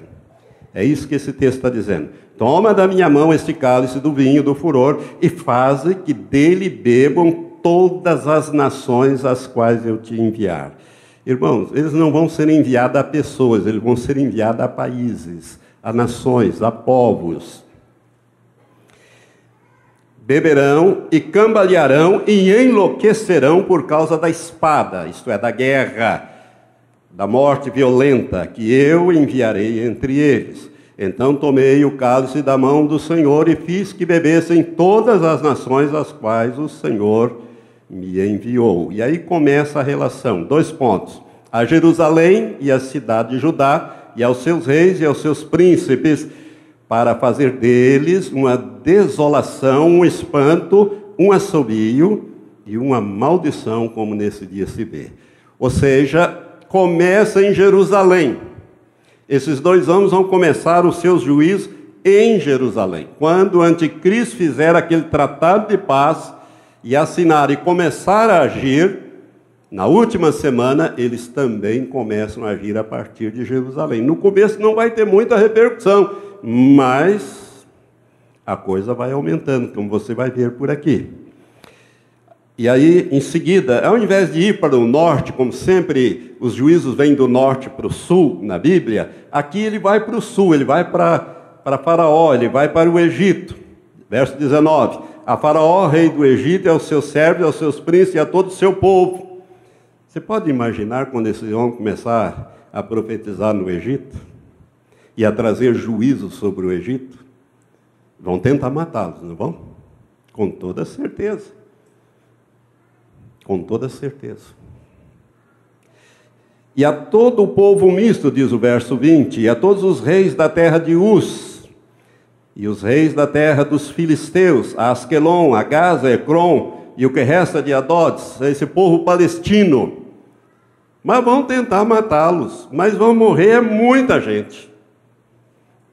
É isso que esse texto está dizendo. Toma da minha mão este cálice do vinho do furor e faze que dele bebam todas as nações às quais eu te enviar. Irmãos, eles não vão ser enviados a pessoas, eles vão ser enviados a países, a nações, a povos. Beberão e cambalearão e enlouquecerão por causa da espada, isto é, da guerra, da morte violenta, que eu enviarei entre eles. Então tomei o cálice da mão do Senhor e fiz que bebessem todas as nações às quais o Senhor me enviou. E aí começa a relação, 2 pontos. A Jerusalém e a cidade de Judá, e aos seus reis e aos seus príncipes, para fazer deles uma desolação, um espanto, um assobio e uma maldição, como nesse dia se vê. Ou seja, começa em Jerusalém. Esses 2 homens vão começar os seus juízos em Jerusalém. Quando o anticristo fizer aquele tratado de paz e assinar e começar a agir, na última semana, eles também começam a agir a partir de Jerusalém. No começo não vai ter muita repercussão, mas a coisa vai aumentando, como você vai ver por aqui. E aí, em seguida, ao invés de ir para o norte, como sempre os juízos vêm do norte para o sul na Bíblia, aqui ele vai para o sul, ele vai para Faraó, ele vai para o Egito. Verso 19: a Faraó, rei do Egito, e aos seus servos, aos seus príncipes e a todo o seu povo. Você pode imaginar quando esses homens começar a profetizar no Egito e a trazer juízo sobre o Egito? Vão tentar matá-los, não vão? Com toda certeza. Com toda certeza. E a todo o povo misto, diz o verso 20, e a todos os reis da terra de Uz, e os reis da terra dos filisteus, a Asquelon, a Gaza, Ecrom, e o que resta de Adotes, esse povo palestino. Mas vão tentar matá-los, mas vão morrer muita gente.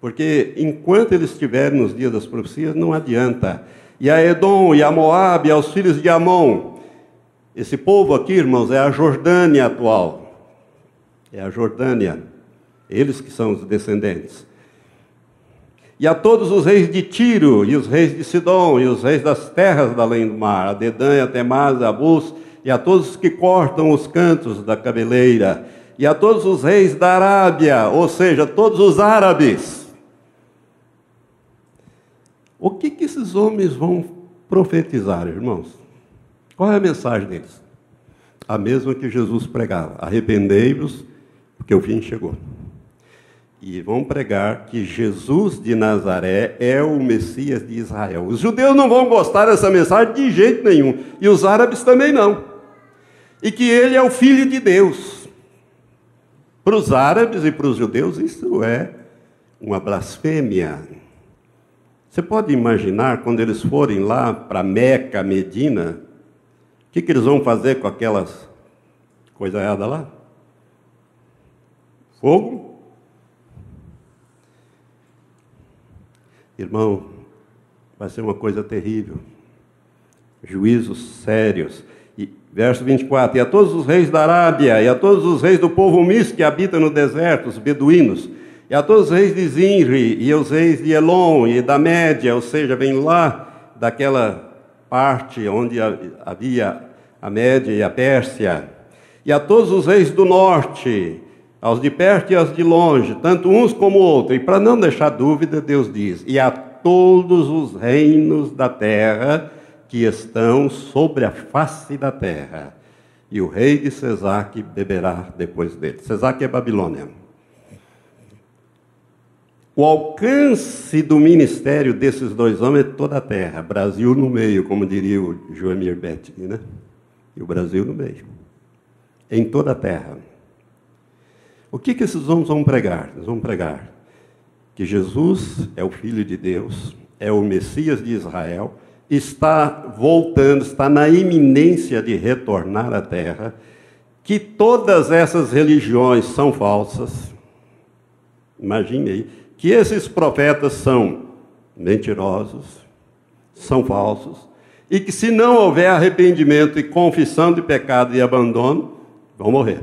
Porque enquanto eles estiverem nos dias das profecias, não adianta. E a Edom, e a Moabe, e aos filhos de Amon. Esse povo aqui, irmãos, é a Jordânia atual. É a Jordânia. Eles que são os descendentes. E a todos os reis de Tiro, e os reis de Sidom, e os reis das terras da além do mar, a Dedã, a Temaz, a Bus, e a todos os que cortam os cantos da cabeleira, e a todos os reis da Arábia, ou seja, todos os árabes. O que esses homens vão profetizar, irmãos? Qual é a mensagem deles? A mesma que Jesus pregava: arrependei-vos, porque o fim chegou. E vão pregar que Jesus de Nazaré é o Messias de Israel. Os judeus não vão gostar dessa mensagem de jeito nenhum, e os árabes também não. E que ele é o Filho de Deus. Para os árabes e para os judeus, isso é uma blasfêmia. Você pode imaginar quando eles forem lá para Meca, Medina, o que eles vão fazer com aquelas coisas erradas lá? Fogo? Irmão, vai ser uma coisa terrível. Juízos sérios. E, verso 24, e a todos os reis da Arábia, e a todos os reis do povo misto que habita no deserto, os beduínos, e a todos os reis de Zinri, e os reis de Elon, e da Média, ou seja, vem lá daquela parte onde havia a Média e a Pérsia, e a todos os reis do norte, aos de perto e aos de longe, tanto uns como outros. E para não deixar dúvida, Deus diz, e a todos os reinos da terra que estão sobre a face da terra. E o rei de Cesaque beberá depois dele. Cesaque é Babilônia. O alcance do ministério desses dois homens é toda a terra. Brasil no meio, como diria o Joemir Bettini, né? E o Brasil no meio. Em toda a terra. O que esses homens vão pregar? Eles vão pregar que Jesus é o Filho de Deus, é o Messias de Israel, está voltando, está na iminência de retornar à terra, que todas essas religiões são falsas. Imagine aí, que esses profetas são mentirosos, são falsos, e que se não houver arrependimento e confissão de pecado e abandono, vão morrer.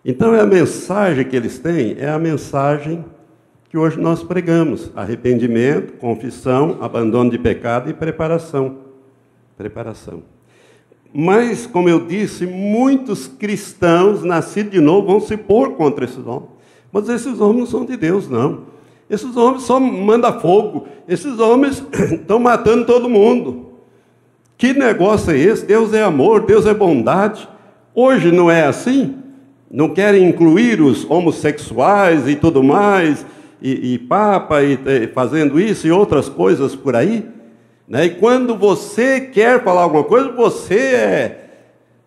Então, a mensagem que eles têm é a mensagem que hoje nós pregamos: arrependimento, confissão, abandono de pecado e preparação. Preparação. Mas, como eu disse, muitos cristãos nascidos de novo vão se pôr contra esses homens. Mas esses homens não são de Deus, não. Esses homens só mandam fogo. Esses homens estão matando todo mundo. Que negócio é esse? Deus é amor, Deus é bondade. Hoje não é assim? Não querem incluir os homossexuais e tudo mais, e papa, e fazendo isso e outras coisas por aí, né? E quando você quer falar alguma coisa, você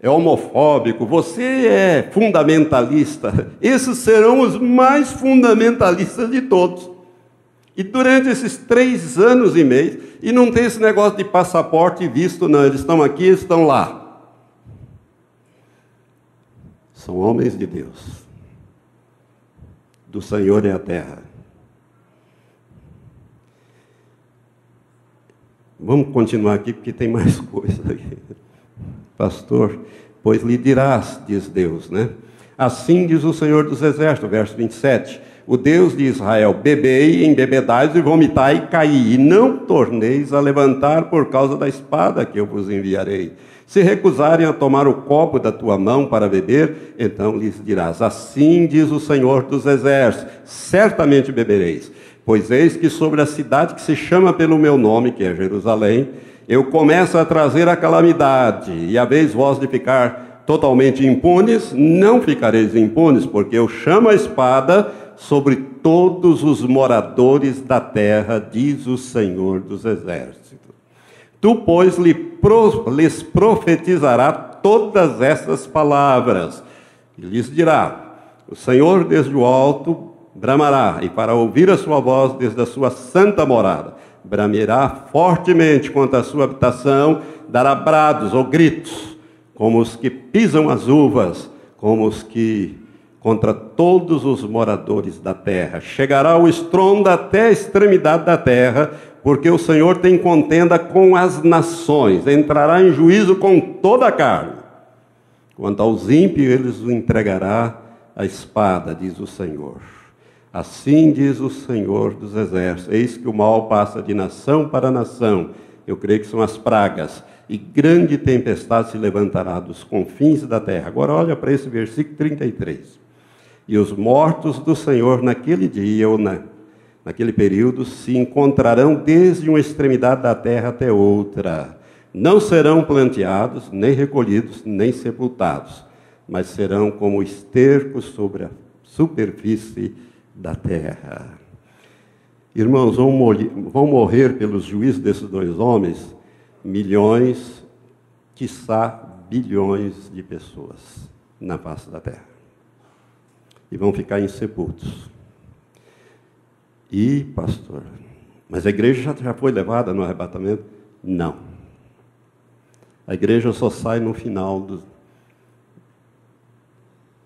é homofóbico, você é fundamentalista. Esses serão os mais fundamentalistas de todos. E durante esses 3 anos e meio, e não tem esse negócio de passaporte e visto, não, eles estão aqui, eles estão lá. São homens de Deus. Do Senhor é a terra. Vamos continuar aqui, porque tem mais coisa aqui. Pastor, pois lhe dirás, diz Deus, né? Assim diz o Senhor dos Exércitos, verso 27. O Deus de Israel, bebei, embebedais e vomitai e caí, e não torneis a levantar por causa da espada que eu vos enviarei. Se recusarem a tomar o copo da tua mão para beber, então lhes dirás, assim diz o Senhor dos Exércitos, certamente bebereis. Pois eis que sobre a cidade que se chama pelo meu nome, que é Jerusalém, eu começo a trazer a calamidade, e a vez vós de ficar totalmente impunes, não ficareis impunes, porque eu chamo a espada sobre todos os moradores da terra, diz o Senhor dos Exércitos. Tu, pois, lhes profetizará todas essas palavras, e lhes dirá, o Senhor desde o alto bramará, e para ouvir a sua voz desde a sua santa morada, bramirá fortemente contra a sua habitação, dará brados ou gritos, como os que pisam as uvas, como os que contra todos os moradores da terra. Chegará o estrondo até a extremidade da terra, porque o Senhor tem contenda com as nações, entrará em juízo com toda a carne. Quanto aos ímpios, ele os entregará à espada, diz o Senhor. Assim diz o Senhor dos Exércitos, eis que o mal passa de nação para nação, eu creio que são as pragas, e grande tempestade se levantará dos confins da terra. Agora olha para esse versículo 33. E os mortos do Senhor naquele dia, ou naquele período, se encontrarão desde uma extremidade da terra até outra. Não serão planteados, nem recolhidos, nem sepultados, mas serão como esterco sobre a superfície da terra. Irmãos, vão morrer pelos juízos desses dois homens milhões, quiçá bilhões de pessoas na face da terra. e vão ficar insepultos. E, pastor, mas a igreja já foi levada no arrebatamento? Não. A igreja só sai no final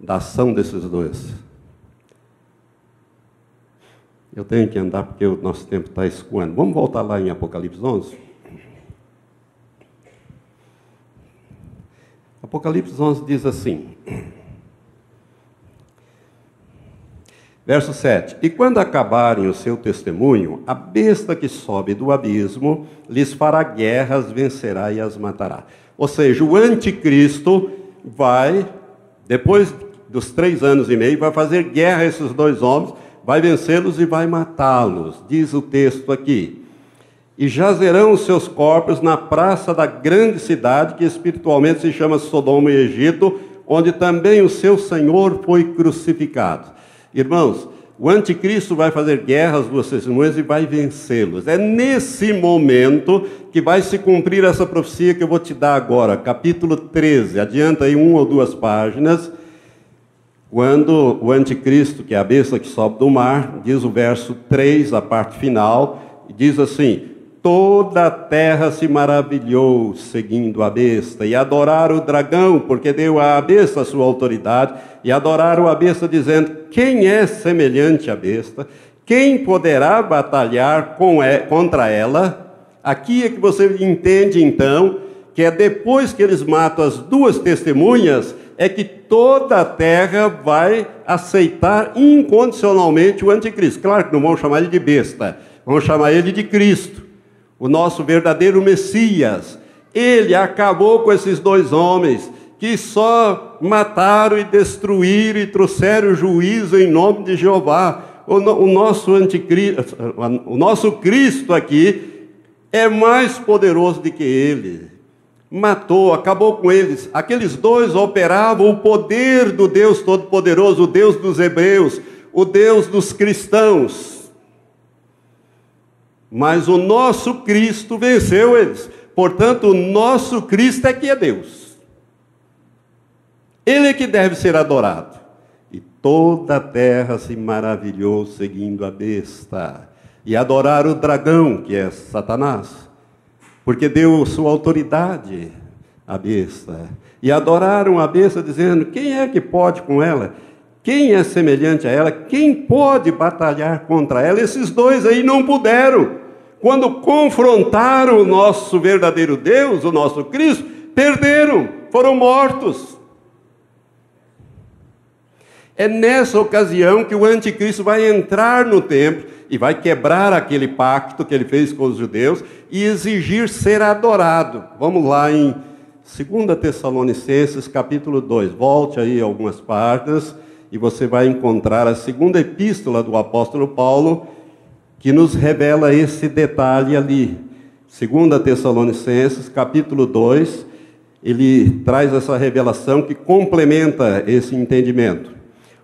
da ação desses dois. Eu tenho que andar porque o nosso tempo está escoando. Vamos voltar lá em Apocalipse 11? Apocalipse 11 diz assim, verso 7, e quando acabarem o seu testemunho, a besta que sobe do abismo lhes fará guerras, vencerá e as matará. Ou seja, o anticristo vai, depois dos 3 anos e meio, vai fazer guerra a esses dois homens, vai vencê-los e vai matá-los, diz o texto aqui. E jazerão os seus corpos na praça da grande cidade, que espiritualmente se chama Sodoma e Egito, onde também o seu Senhor foi crucificado. Irmãos, o anticristo vai fazer guerra às duas testemunhas e vai vencê-los. É nesse momento que vai se cumprir essa profecia que eu vou te dar agora, capítulo 13, adianta aí 1 ou 2 páginas, quando o anticristo, que é a besta que sobe do mar, diz o verso 3, a parte final, diz assim, toda a terra se maravilhou seguindo a besta, e adoraram o dragão, porque deu à besta a sua autoridade, e adoraram a besta, dizendo, quem é semelhante à besta? Quem poderá batalhar contra ela? Aqui é que você entende, então, que é depois que eles matam as duas testemunhas, é que toda a terra vai aceitar incondicionalmente o anticristo. Claro que não vão chamar ele de besta, vão chamar ele de Cristo, o nosso verdadeiro Messias. Ele acabou com esses dois homens que só mataram e destruíram e trouxeram juízo em nome de Jeová. O nosso anticristo, o nosso Cristo aqui é mais poderoso do que ele. Matou, acabou com eles. Aqueles dois operavam o poder do Deus Todo-Poderoso, o Deus dos hebreus, o Deus dos cristãos. Mas o nosso Cristo venceu eles. Portanto, o nosso Cristo é que é Deus. Ele é que deve ser adorado. E toda a terra se maravilhou seguindo a besta. E adoraram o dragão, que é Satanás, porque deu sua autoridade à besta. E adoraram a besta, dizendo, quem é que pode com ela? Quem é semelhante a ela? Quem pode batalhar contra ela? Esses dois aí não puderam. Quando confrontaram o nosso verdadeiro Deus, o nosso Cristo, perderam, foram mortos. É nessa ocasião que o anticristo vai entrar no templo e vai quebrar aquele pacto que ele fez com os judeus e exigir ser adorado. Vamos lá em 2 Tessalonicenses, capítulo 2. Volte aí algumas páginas e você vai encontrar a segunda epístola do apóstolo Paulo, que nos revela esse detalhe ali. 2 Tessalonicenses, capítulo 2, ele traz essa revelação que complementa esse entendimento.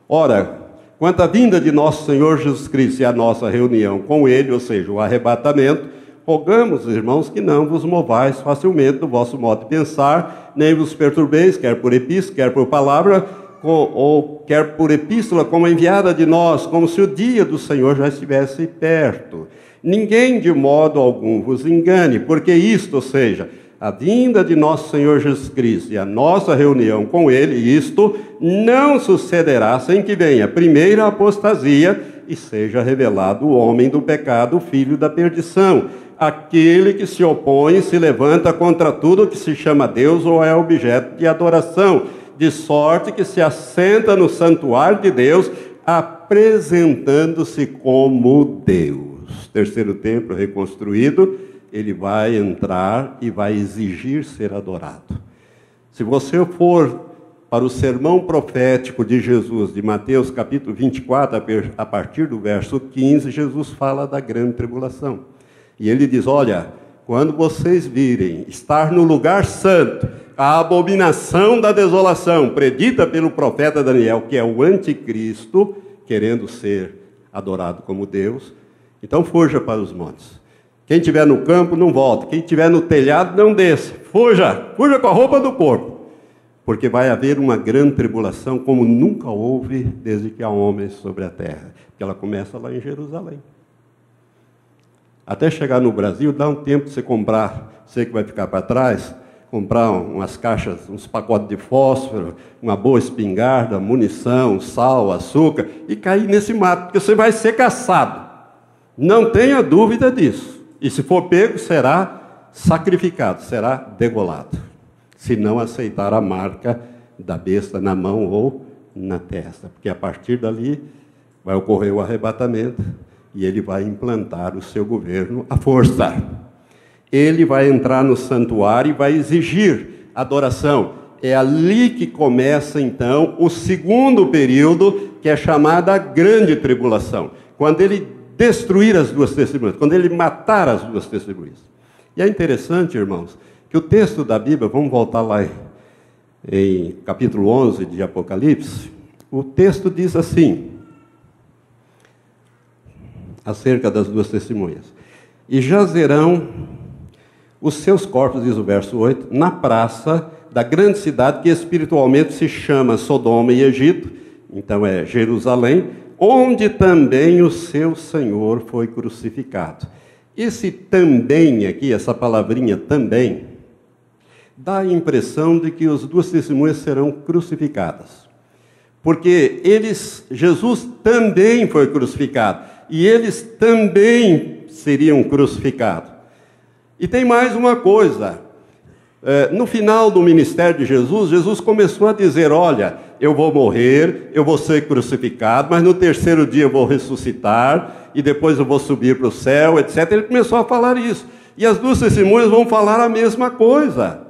Ora, quanto à vinda de nosso Senhor Jesus Cristo e a nossa reunião com Ele, ou seja, o arrebatamento, rogamos, irmãos, que não vos movais facilmente do vosso modo de pensar, nem vos perturbeis, quer por epístola, quer por palavra, ou quer por epístola como enviada de nós, como se o dia do Senhor já estivesse perto. Ninguém de modo algum vos engane, porque isto, ou seja, a vinda de nosso Senhor Jesus Cristo e a nossa reunião com Ele, isto não sucederá sem que venha primeiro a apostasia e seja revelado o homem do pecado, o filho da perdição, aquele que se opõe e se levanta contra tudo que se chama Deus ou é objeto de adoração, de sorte que se assenta no santuário de Deus, apresentando-se como Deus. Terceiro templo reconstruído, ele vai entrar e vai exigir ser adorado. Se você for para o sermão profético de Jesus, de Mateus capítulo 24, a partir do verso 15, Jesus fala da grande tribulação. E ele diz, olha, quando vocês virem estar no lugar santo, a abominação da desolação, predita pelo profeta Daniel, que é o anticristo, querendo ser adorado como Deus, então fuja para os montes. Quem estiver no campo, não volta. Quem estiver no telhado, não desça. Fuja com a roupa do corpo. porque vai haver uma grande tribulação como nunca houve desde que há homens sobre a terra. Que ela começa lá em Jerusalém. Até chegar no Brasil, dá um tempo de você comprar, você que vai ficar para trás, comprar umas caixas, uns pacotes de fósforo, uma boa espingarda, munição, sal, açúcar, e cair nesse mato, porque você vai ser caçado. Não tenha dúvida disso. E se for pego, será sacrificado, será degolado, se não aceitar a marca da besta na mão ou na testa, porque a partir dali vai ocorrer o arrebatamento e ele vai implantar o seu governo à força. Ele vai entrar no santuário e vai exigir adoração. É ali que começa, então, o segundo período, que é chamada Grande Tribulação, quando ele destruir as duas testemunhas, quando ele matar as duas testemunhas. E é interessante, irmãos, que o texto da Bíblia, vamos voltar lá em capítulo 11 de Apocalipse, o texto diz assim, acerca das duas testemunhas: e jazerão os seus corpos, diz o verso 8, na praça da grande cidade que espiritualmente se chama Sodoma e Egito, então é Jerusalém, onde também o seu Senhor foi crucificado. Esse também aqui, essa palavrinha também, dá a impressão de que as duas testemunhas serão crucificadas. Porque Jesus também foi crucificado. E eles também seriam crucificados. E tem mais uma coisa. No final do ministério de Jesus, Jesus começou a dizer, olha, eu vou morrer, eu vou ser crucificado, mas no terceiro dia eu vou ressuscitar, e depois eu vou subir para o céu, etc. Ele começou a falar isso. E as duas testemunhas vão falar a mesma coisa.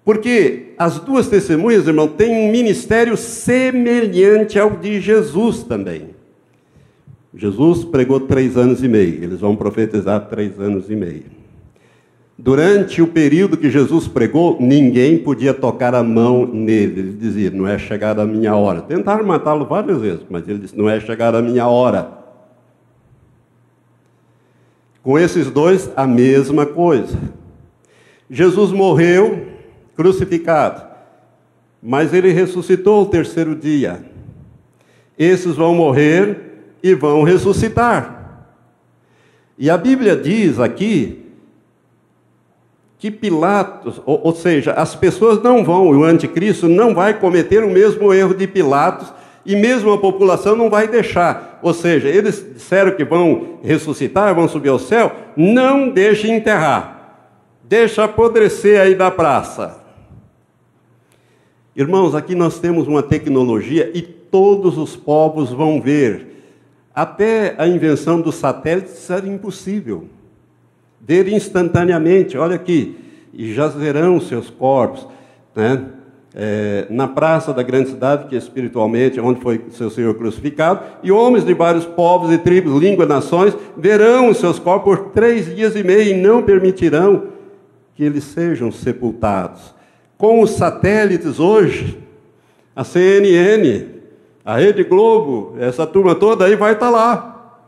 Porque as duas testemunhas, irmão, têm um ministério semelhante ao de Jesus também. Jesus pregou 3 anos e meio, eles vão profetizar 3 anos e meio. Durante o período que Jesus pregou, ninguém podia tocar a mão nele. Ele dizia, não é chegada a minha hora. Tentaram matá-lo várias vezes, mas ele disse, não é chegada a minha hora. Com esses dois, a mesma coisa. Jesus morreu crucificado, mas ele ressuscitou o terceiro dia. Esses vão morrer e vão ressuscitar. E a Bíblia diz aqui que Pilatos, ou seja, as pessoas não vão, o anticristo não vai cometer o mesmo erro de Pilatos, e mesmo a população não vai deixar. Ou seja, eles disseram que vão ressuscitar, vão subir ao céu, não deixe enterrar, deixa apodrecer aí da praça. Irmãos, aqui nós temos uma tecnologia e todos os povos vão ver. Até a invenção dos satélites era impossível. Ver instantaneamente, olha aqui, e jazerão seus corpos, né? Na praça da grande cidade, que espiritualmente, onde foi seu Senhor crucificado, e homens de vários povos e tribos, línguas, nações, verão os seus corpos por 3 dias e meio, e não permitirão que eles sejam sepultados. Com os satélites hoje, a CNN, a Rede Globo, essa turma toda aí vai estar lá.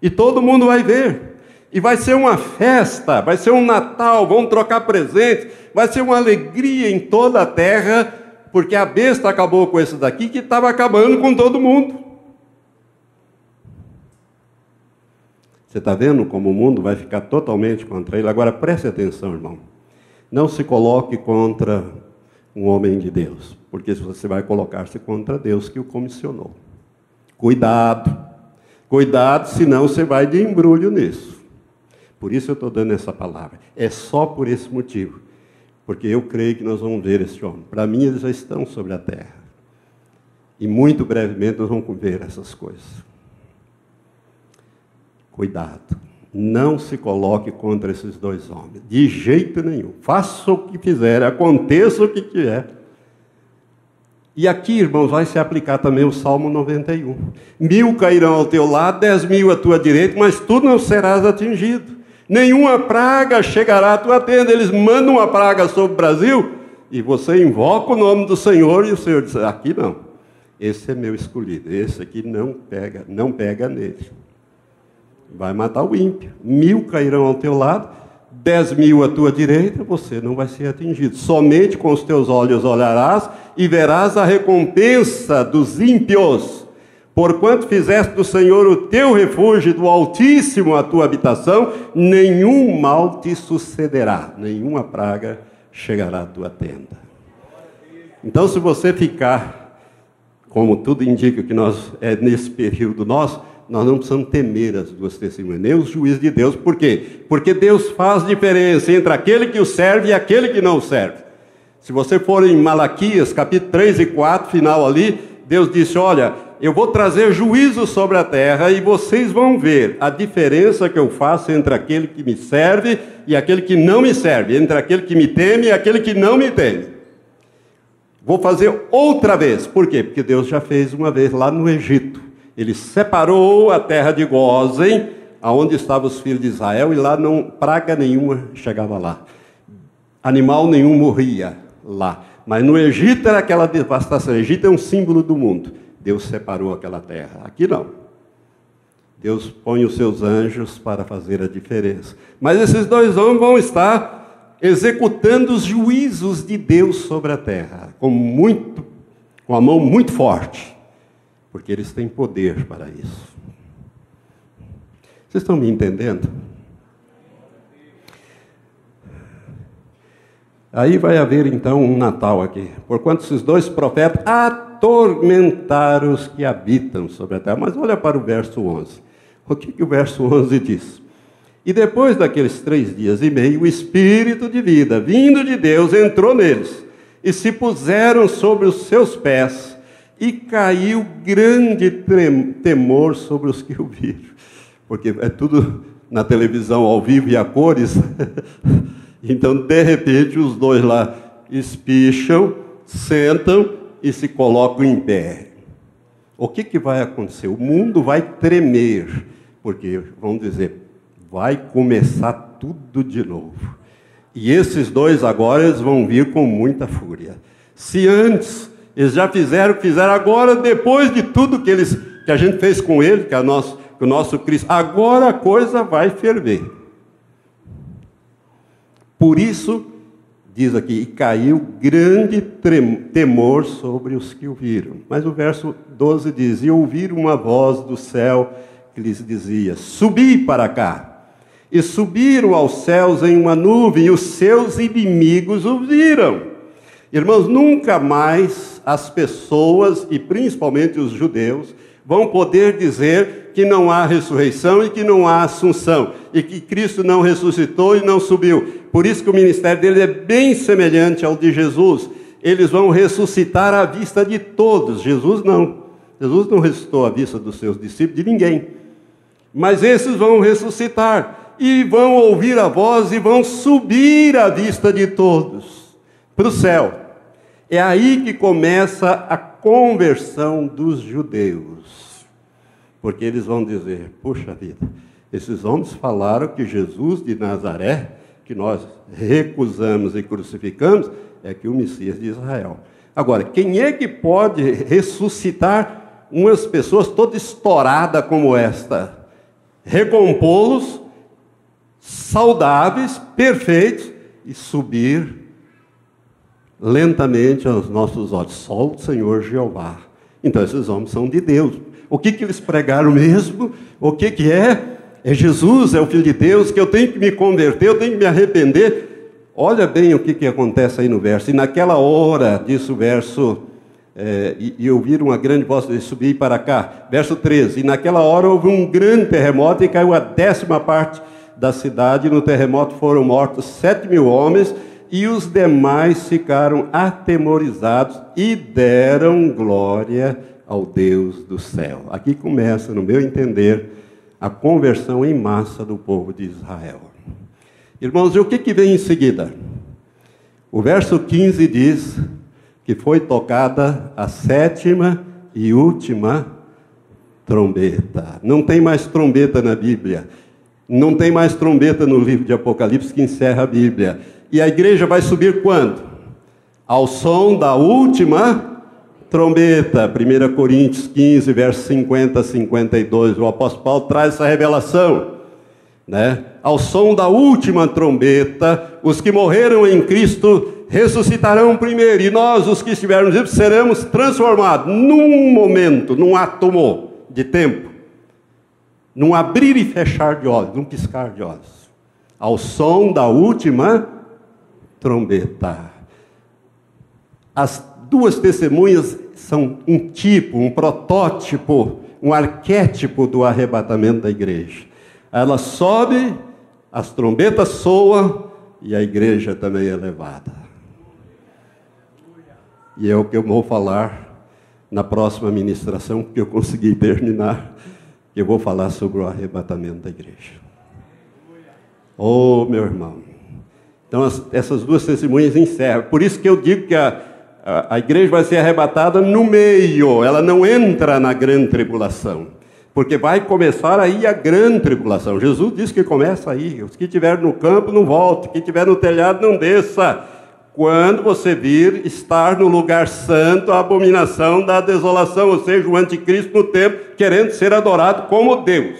E todo mundo vai ver. E vai ser uma festa, vai ser um Natal, vão trocar presentes, vai ser uma alegria em toda a terra, porque a besta acabou com esse daqui que estava acabando com todo mundo. Você está vendo como o mundo vai ficar totalmente contra ele? Agora preste atenção, irmão. Não se coloque contra um homem de Deus, porque você vai colocar-se contra Deus que o comissionou. Cuidado, cuidado, senão você vai de embrulho nisso. Por isso eu estou dando essa palavra. É só por esse motivo, porque eu creio que nós vamos ver esse homem. Para mim, eles já estão sobre a terra. E muito brevemente nós vamos ver essas coisas. Cuidado. Não se coloque contra esses 2 homens. De jeito nenhum. Faça o que fizer, aconteça o que quiser. E aqui, irmãos, vai se aplicar também o Salmo 91. 1000 cairão ao teu lado, 10.000 à tua direita, mas tu não serás atingido. Nenhuma praga chegará à tua tenda. Eles mandam uma praga sobre o Brasil e você invoca o nome do Senhor e o Senhor diz, aqui não. Esse é meu escolhido. Esse aqui não pega nele. Vai matar o ímpio. 1000 cairão ao teu lado, 10.000 à tua direita, você não vai ser atingido. Somente com os teus olhos olharás e verás a recompensa dos ímpios. Porquanto fizeste do Senhor o teu refúgio, do Altíssimo a tua habitação, nenhum mal te sucederá, nenhuma praga chegará à tua tenda. Então, se você ficar, como tudo indica que nesse período nós não precisamos temer as duas testemunhas, nem os juízes de Deus. Por quê? Porque Deus faz diferença entre aquele que o serve e aquele que não o serve. Se você for em Malaquias, capítulo 3 e 4, final ali, Deus disse, olha, eu vou trazer juízo sobre a terra e vocês vão ver a diferença que eu faço entre aquele que me serve e aquele que não me serve, entre aquele que me teme e aquele que não me teme. Vou fazer outra vez. Por quê? Porque Deus já fez uma vez lá no Egito. Ele separou a terra de Gósen, aonde estavam os filhos de Israel, e lá não praga nenhuma chegava lá. Animal nenhum morria lá. Mas no Egito era aquela devastação. O Egito é um símbolo do mundo. Deus separou aquela terra. Aqui não. Deus põe os seus anjos para fazer a diferença. Mas esses dois homens vão estar executando os juízos de Deus sobre a terra, com a mão muito forte. Porque eles têm poder para isso. Vocês estão me entendendo? Aí vai haver então um Natal aqui. Porquanto esses dois profetas atormentaram os que habitam sobre a terra. Mas olha para o verso 11. O que o verso 11 diz? E depois daqueles 3 dias e meio, o Espírito de vida, vindo de Deus, entrou neles. E se puseram sobre os seus pés. E caiu grande temor sobre os que o viram. Porque é tudo na televisão ao vivo e a cores. Então, de repente, os dois lá espicham, sentam e se colocam em pé. O que vai acontecer? O mundo vai tremer. Porque, vamos dizer, vai começar tudo de novo. E esses dois agora eles vão vir com muita fúria. Se antes eles já fizeram o que fizeram, agora, depois de tudo que a gente fez com ele, que o nosso Cristo, agora a coisa vai ferver. Por isso, diz aqui, e caiu grande temor sobre os que o viram. Mas o verso 12 diz, e ouviram uma voz do céu que lhes dizia, subi para cá. E subiram aos céus em uma nuvem, e os seus inimigos o viram. Irmãos, nunca mais as pessoas, e principalmente os judeus, vão poder dizer que não há ressurreição e que não há assunção, e que Cristo não ressuscitou e não subiu. Por isso que o ministério dele é bem semelhante ao de Jesus. Eles vão ressuscitar à vista de todos. Jesus não. Jesus não ressuscitou à vista dos seus discípulos, de ninguém. Mas esses vão ressuscitar, e vão ouvir a voz, e vão subir à vista de todos, para o céu. É aí que começa a conversão dos judeus. Porque eles vão dizer, puxa vida, esses homens falaram que Jesus de Nazaré, que nós recusamos e crucificamos, é que o Messias de Israel. Agora, quem é que pode ressuscitar umas pessoas toda estourada como esta? Recompô-los, saudáveis, perfeitos, e subir lentamente aos nossos olhos. Só o Senhor Jeová. Então esses homens são de Deus. O que eles pregaram mesmo? O que é? É Jesus, é o Filho de Deus, que eu tenho que me converter, eu tenho que me arrepender. Olha bem o que acontece aí no verso. E naquela hora, diz o verso, e ouviram uma grande voz de subir para cá. Verso 13. E naquela hora houve um grande terremoto e caiu a 10ª parte da cidade. No terremoto foram mortos 7.000 homens, e os demais ficaram atemorizados e deram glória ao Deus do céu. Aqui começa, no meu entender, a conversão em massa do povo de Israel. Irmãos, e o que vem em seguida? O verso 15 diz que foi tocada a 7ª e última trombeta. Não tem mais trombeta na Bíblia. Não tem mais trombeta no livro de Apocalipse, que encerra a Bíblia. E a igreja vai subir quando? Ao som da última trombeta. 1 Coríntios 15, versos 50 a 52. O apóstolo Paulo traz essa revelação. né? Ao som da última trombeta, os que morreram em Cristo ressuscitarão primeiro, e nós, os que estivermos vivos, seremos transformados num momento, num átomo de tempo, num abrir e fechar de olhos, num piscar de olhos, ao som da última trombeta. As duas testemunhas são um tipo, um protótipo, um arquétipo do arrebatamento da igreja. Ela sobe, as trombetas soam e a igreja também é levada. E é o que eu vou falar na próxima ministração, porque eu consegui terminar, que eu vou falar sobre o arrebatamento da igreja. Oh, meu irmão. Então, essas duas testemunhas encerram. Por isso que eu digo que a igreja vai ser arrebatada no meio, ela não entra na grande tribulação, porque vai começar aí a grande tribulação. Jesus disse que começa aí. Os que estiverem no campo não voltem, quem estiver no telhado não desça. Quando você vir estar no lugar santo, a abominação da desolação, ou seja, o anticristo no templo, querendo ser adorado como Deus.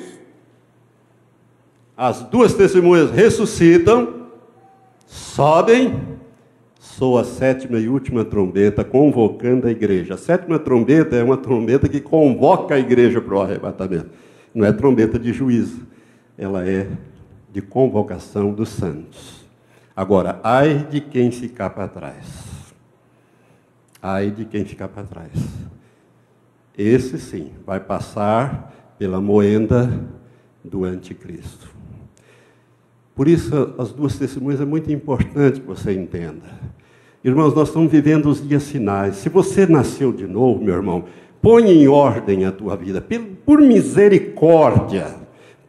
As duas testemunhas ressuscitam, sobem, soa a sétima e última trombeta, convocando a igreja. A sétima trombeta é uma trombeta que convoca a igreja para o arrebatamento. Não é trombeta de juízo, ela é de convocação dos santos. Agora, ai de quem ficar para trás. Ai de quem ficar para trás. Esse sim, vai passar pela moenda do anticristo. Por isso, as duas testemunhas é muito importante que você entenda. Irmãos, nós estamos vivendo os dias finais. Se você nasceu de novo, meu irmão, põe em ordem a tua vida. Por misericórdia,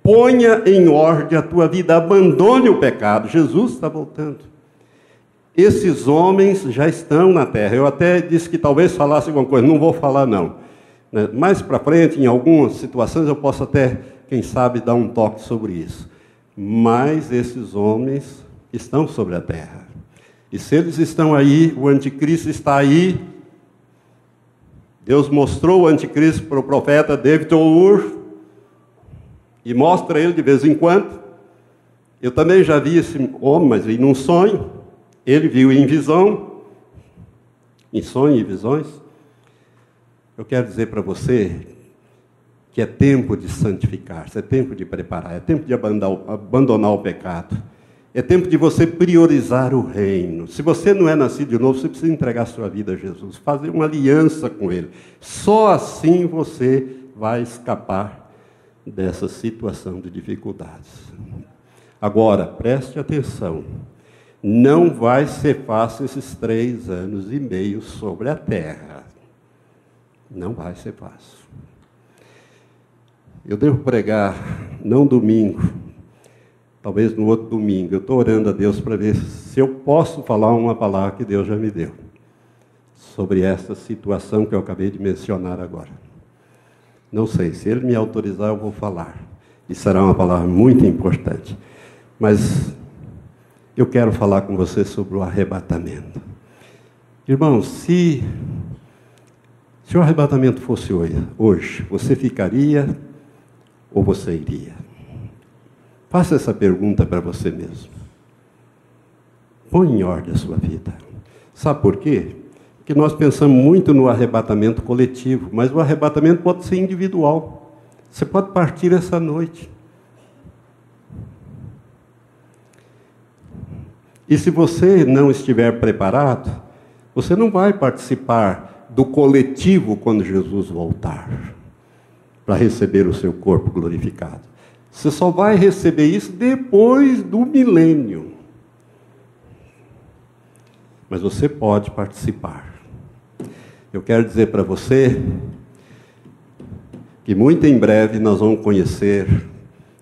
ponha em ordem a tua vida. Abandone o pecado. Jesus está voltando. Esses homens já estão na terra. Eu até disse que talvez falasse alguma coisa. Não vou falar, não. Mais para frente, em algumas situações, eu posso até, quem sabe, dar um toque sobre isso. Mas esses homens estão sobre a terra. E se eles estão aí, o anticristo está aí. Deus mostrou o anticristo para o profeta David O'Ur e mostra ele de vez em quando. Eu também já vi esse homem, mas vi num sonho. Ele viu em visão, em sonho e visões. Eu quero dizer para você que é tempo de santificar-se, é tempo de preparar, é tempo de abandonar o pecado. É tempo de você priorizar o reino. Se você não é nascido de novo, você precisa entregar sua vida a Jesus, fazer uma aliança com Ele. Só assim você vai escapar dessa situação de dificuldades. Agora, preste atenção. Não vai ser fácil esses 3 anos e meio sobre a terra. Não vai ser fácil. Eu devo pregar, não domingo, talvez no outro domingo. Eu estou orando a Deus para ver se eu posso falar uma palavra que Deus já me deu sobre essa situação que eu acabei de mencionar agora. Não sei, se Ele me autorizar eu vou falar. E será uma palavra muito importante. Mas eu quero falar com você sobre o arrebatamento. Irmãos, se o arrebatamento fosse hoje, você ficaria ou você iria? Faça essa pergunta para você mesmo. Põe em ordem a sua vida. Sabe por quê? Porque nós pensamos muito no arrebatamento coletivo, mas o arrebatamento pode ser individual. Você pode partir essa noite. E se você não estiver preparado, você não vai participar do coletivo quando Jesus voltar para receber o seu corpo glorificado. Você só vai receber isso depois do milênio. Mas você pode participar. Eu quero dizer para você que muito em breve nós vamos conhecer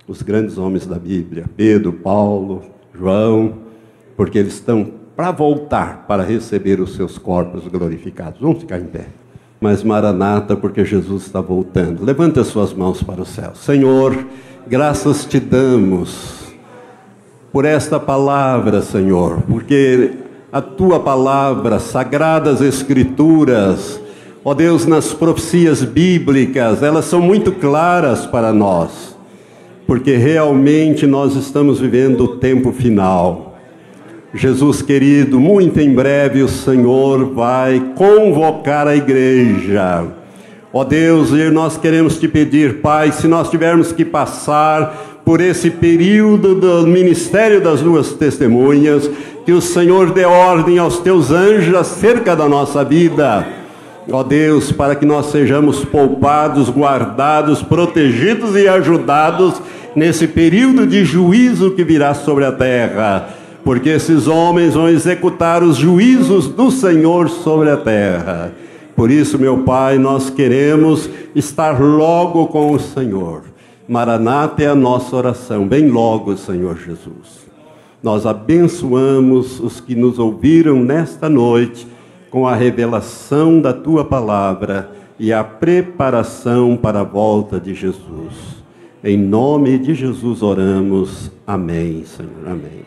os grandes homens da Bíblia, Pedro, Paulo, João, porque eles estão para voltar para receber os seus corpos glorificados. Vamos ficar em pé. Mas Maranata, porque Jesus está voltando. Levante as suas mãos para o céu. Senhor, graças te damos por esta palavra, Senhor, porque a tua palavra, sagradas escrituras, ó Deus, nas profecias bíblicas, elas são muito claras para nós. porque realmente nós estamos vivendo o tempo final. Jesus querido, muito em breve o Senhor vai convocar a igreja. Ó Deus, nós queremos te pedir, Pai, se nós tivermos que passar por esse período do ministério das duas testemunhas, que o Senhor dê ordem aos teus anjos acerca da nossa vida. Ó Deus, para que nós sejamos poupados, guardados, protegidos e ajudados nesse período de juízo que virá sobre a terra, porque esses homens vão executar os juízos do Senhor sobre a terra. Por isso, meu Pai, nós queremos estar logo com o Senhor. Maranata é a nossa oração, bem logo, Senhor Jesus. Nós abençoamos os que nos ouviram nesta noite com a revelação da Tua Palavra e a preparação para a volta de Jesus. Em nome de Jesus oramos. Amém, Senhor. Amém.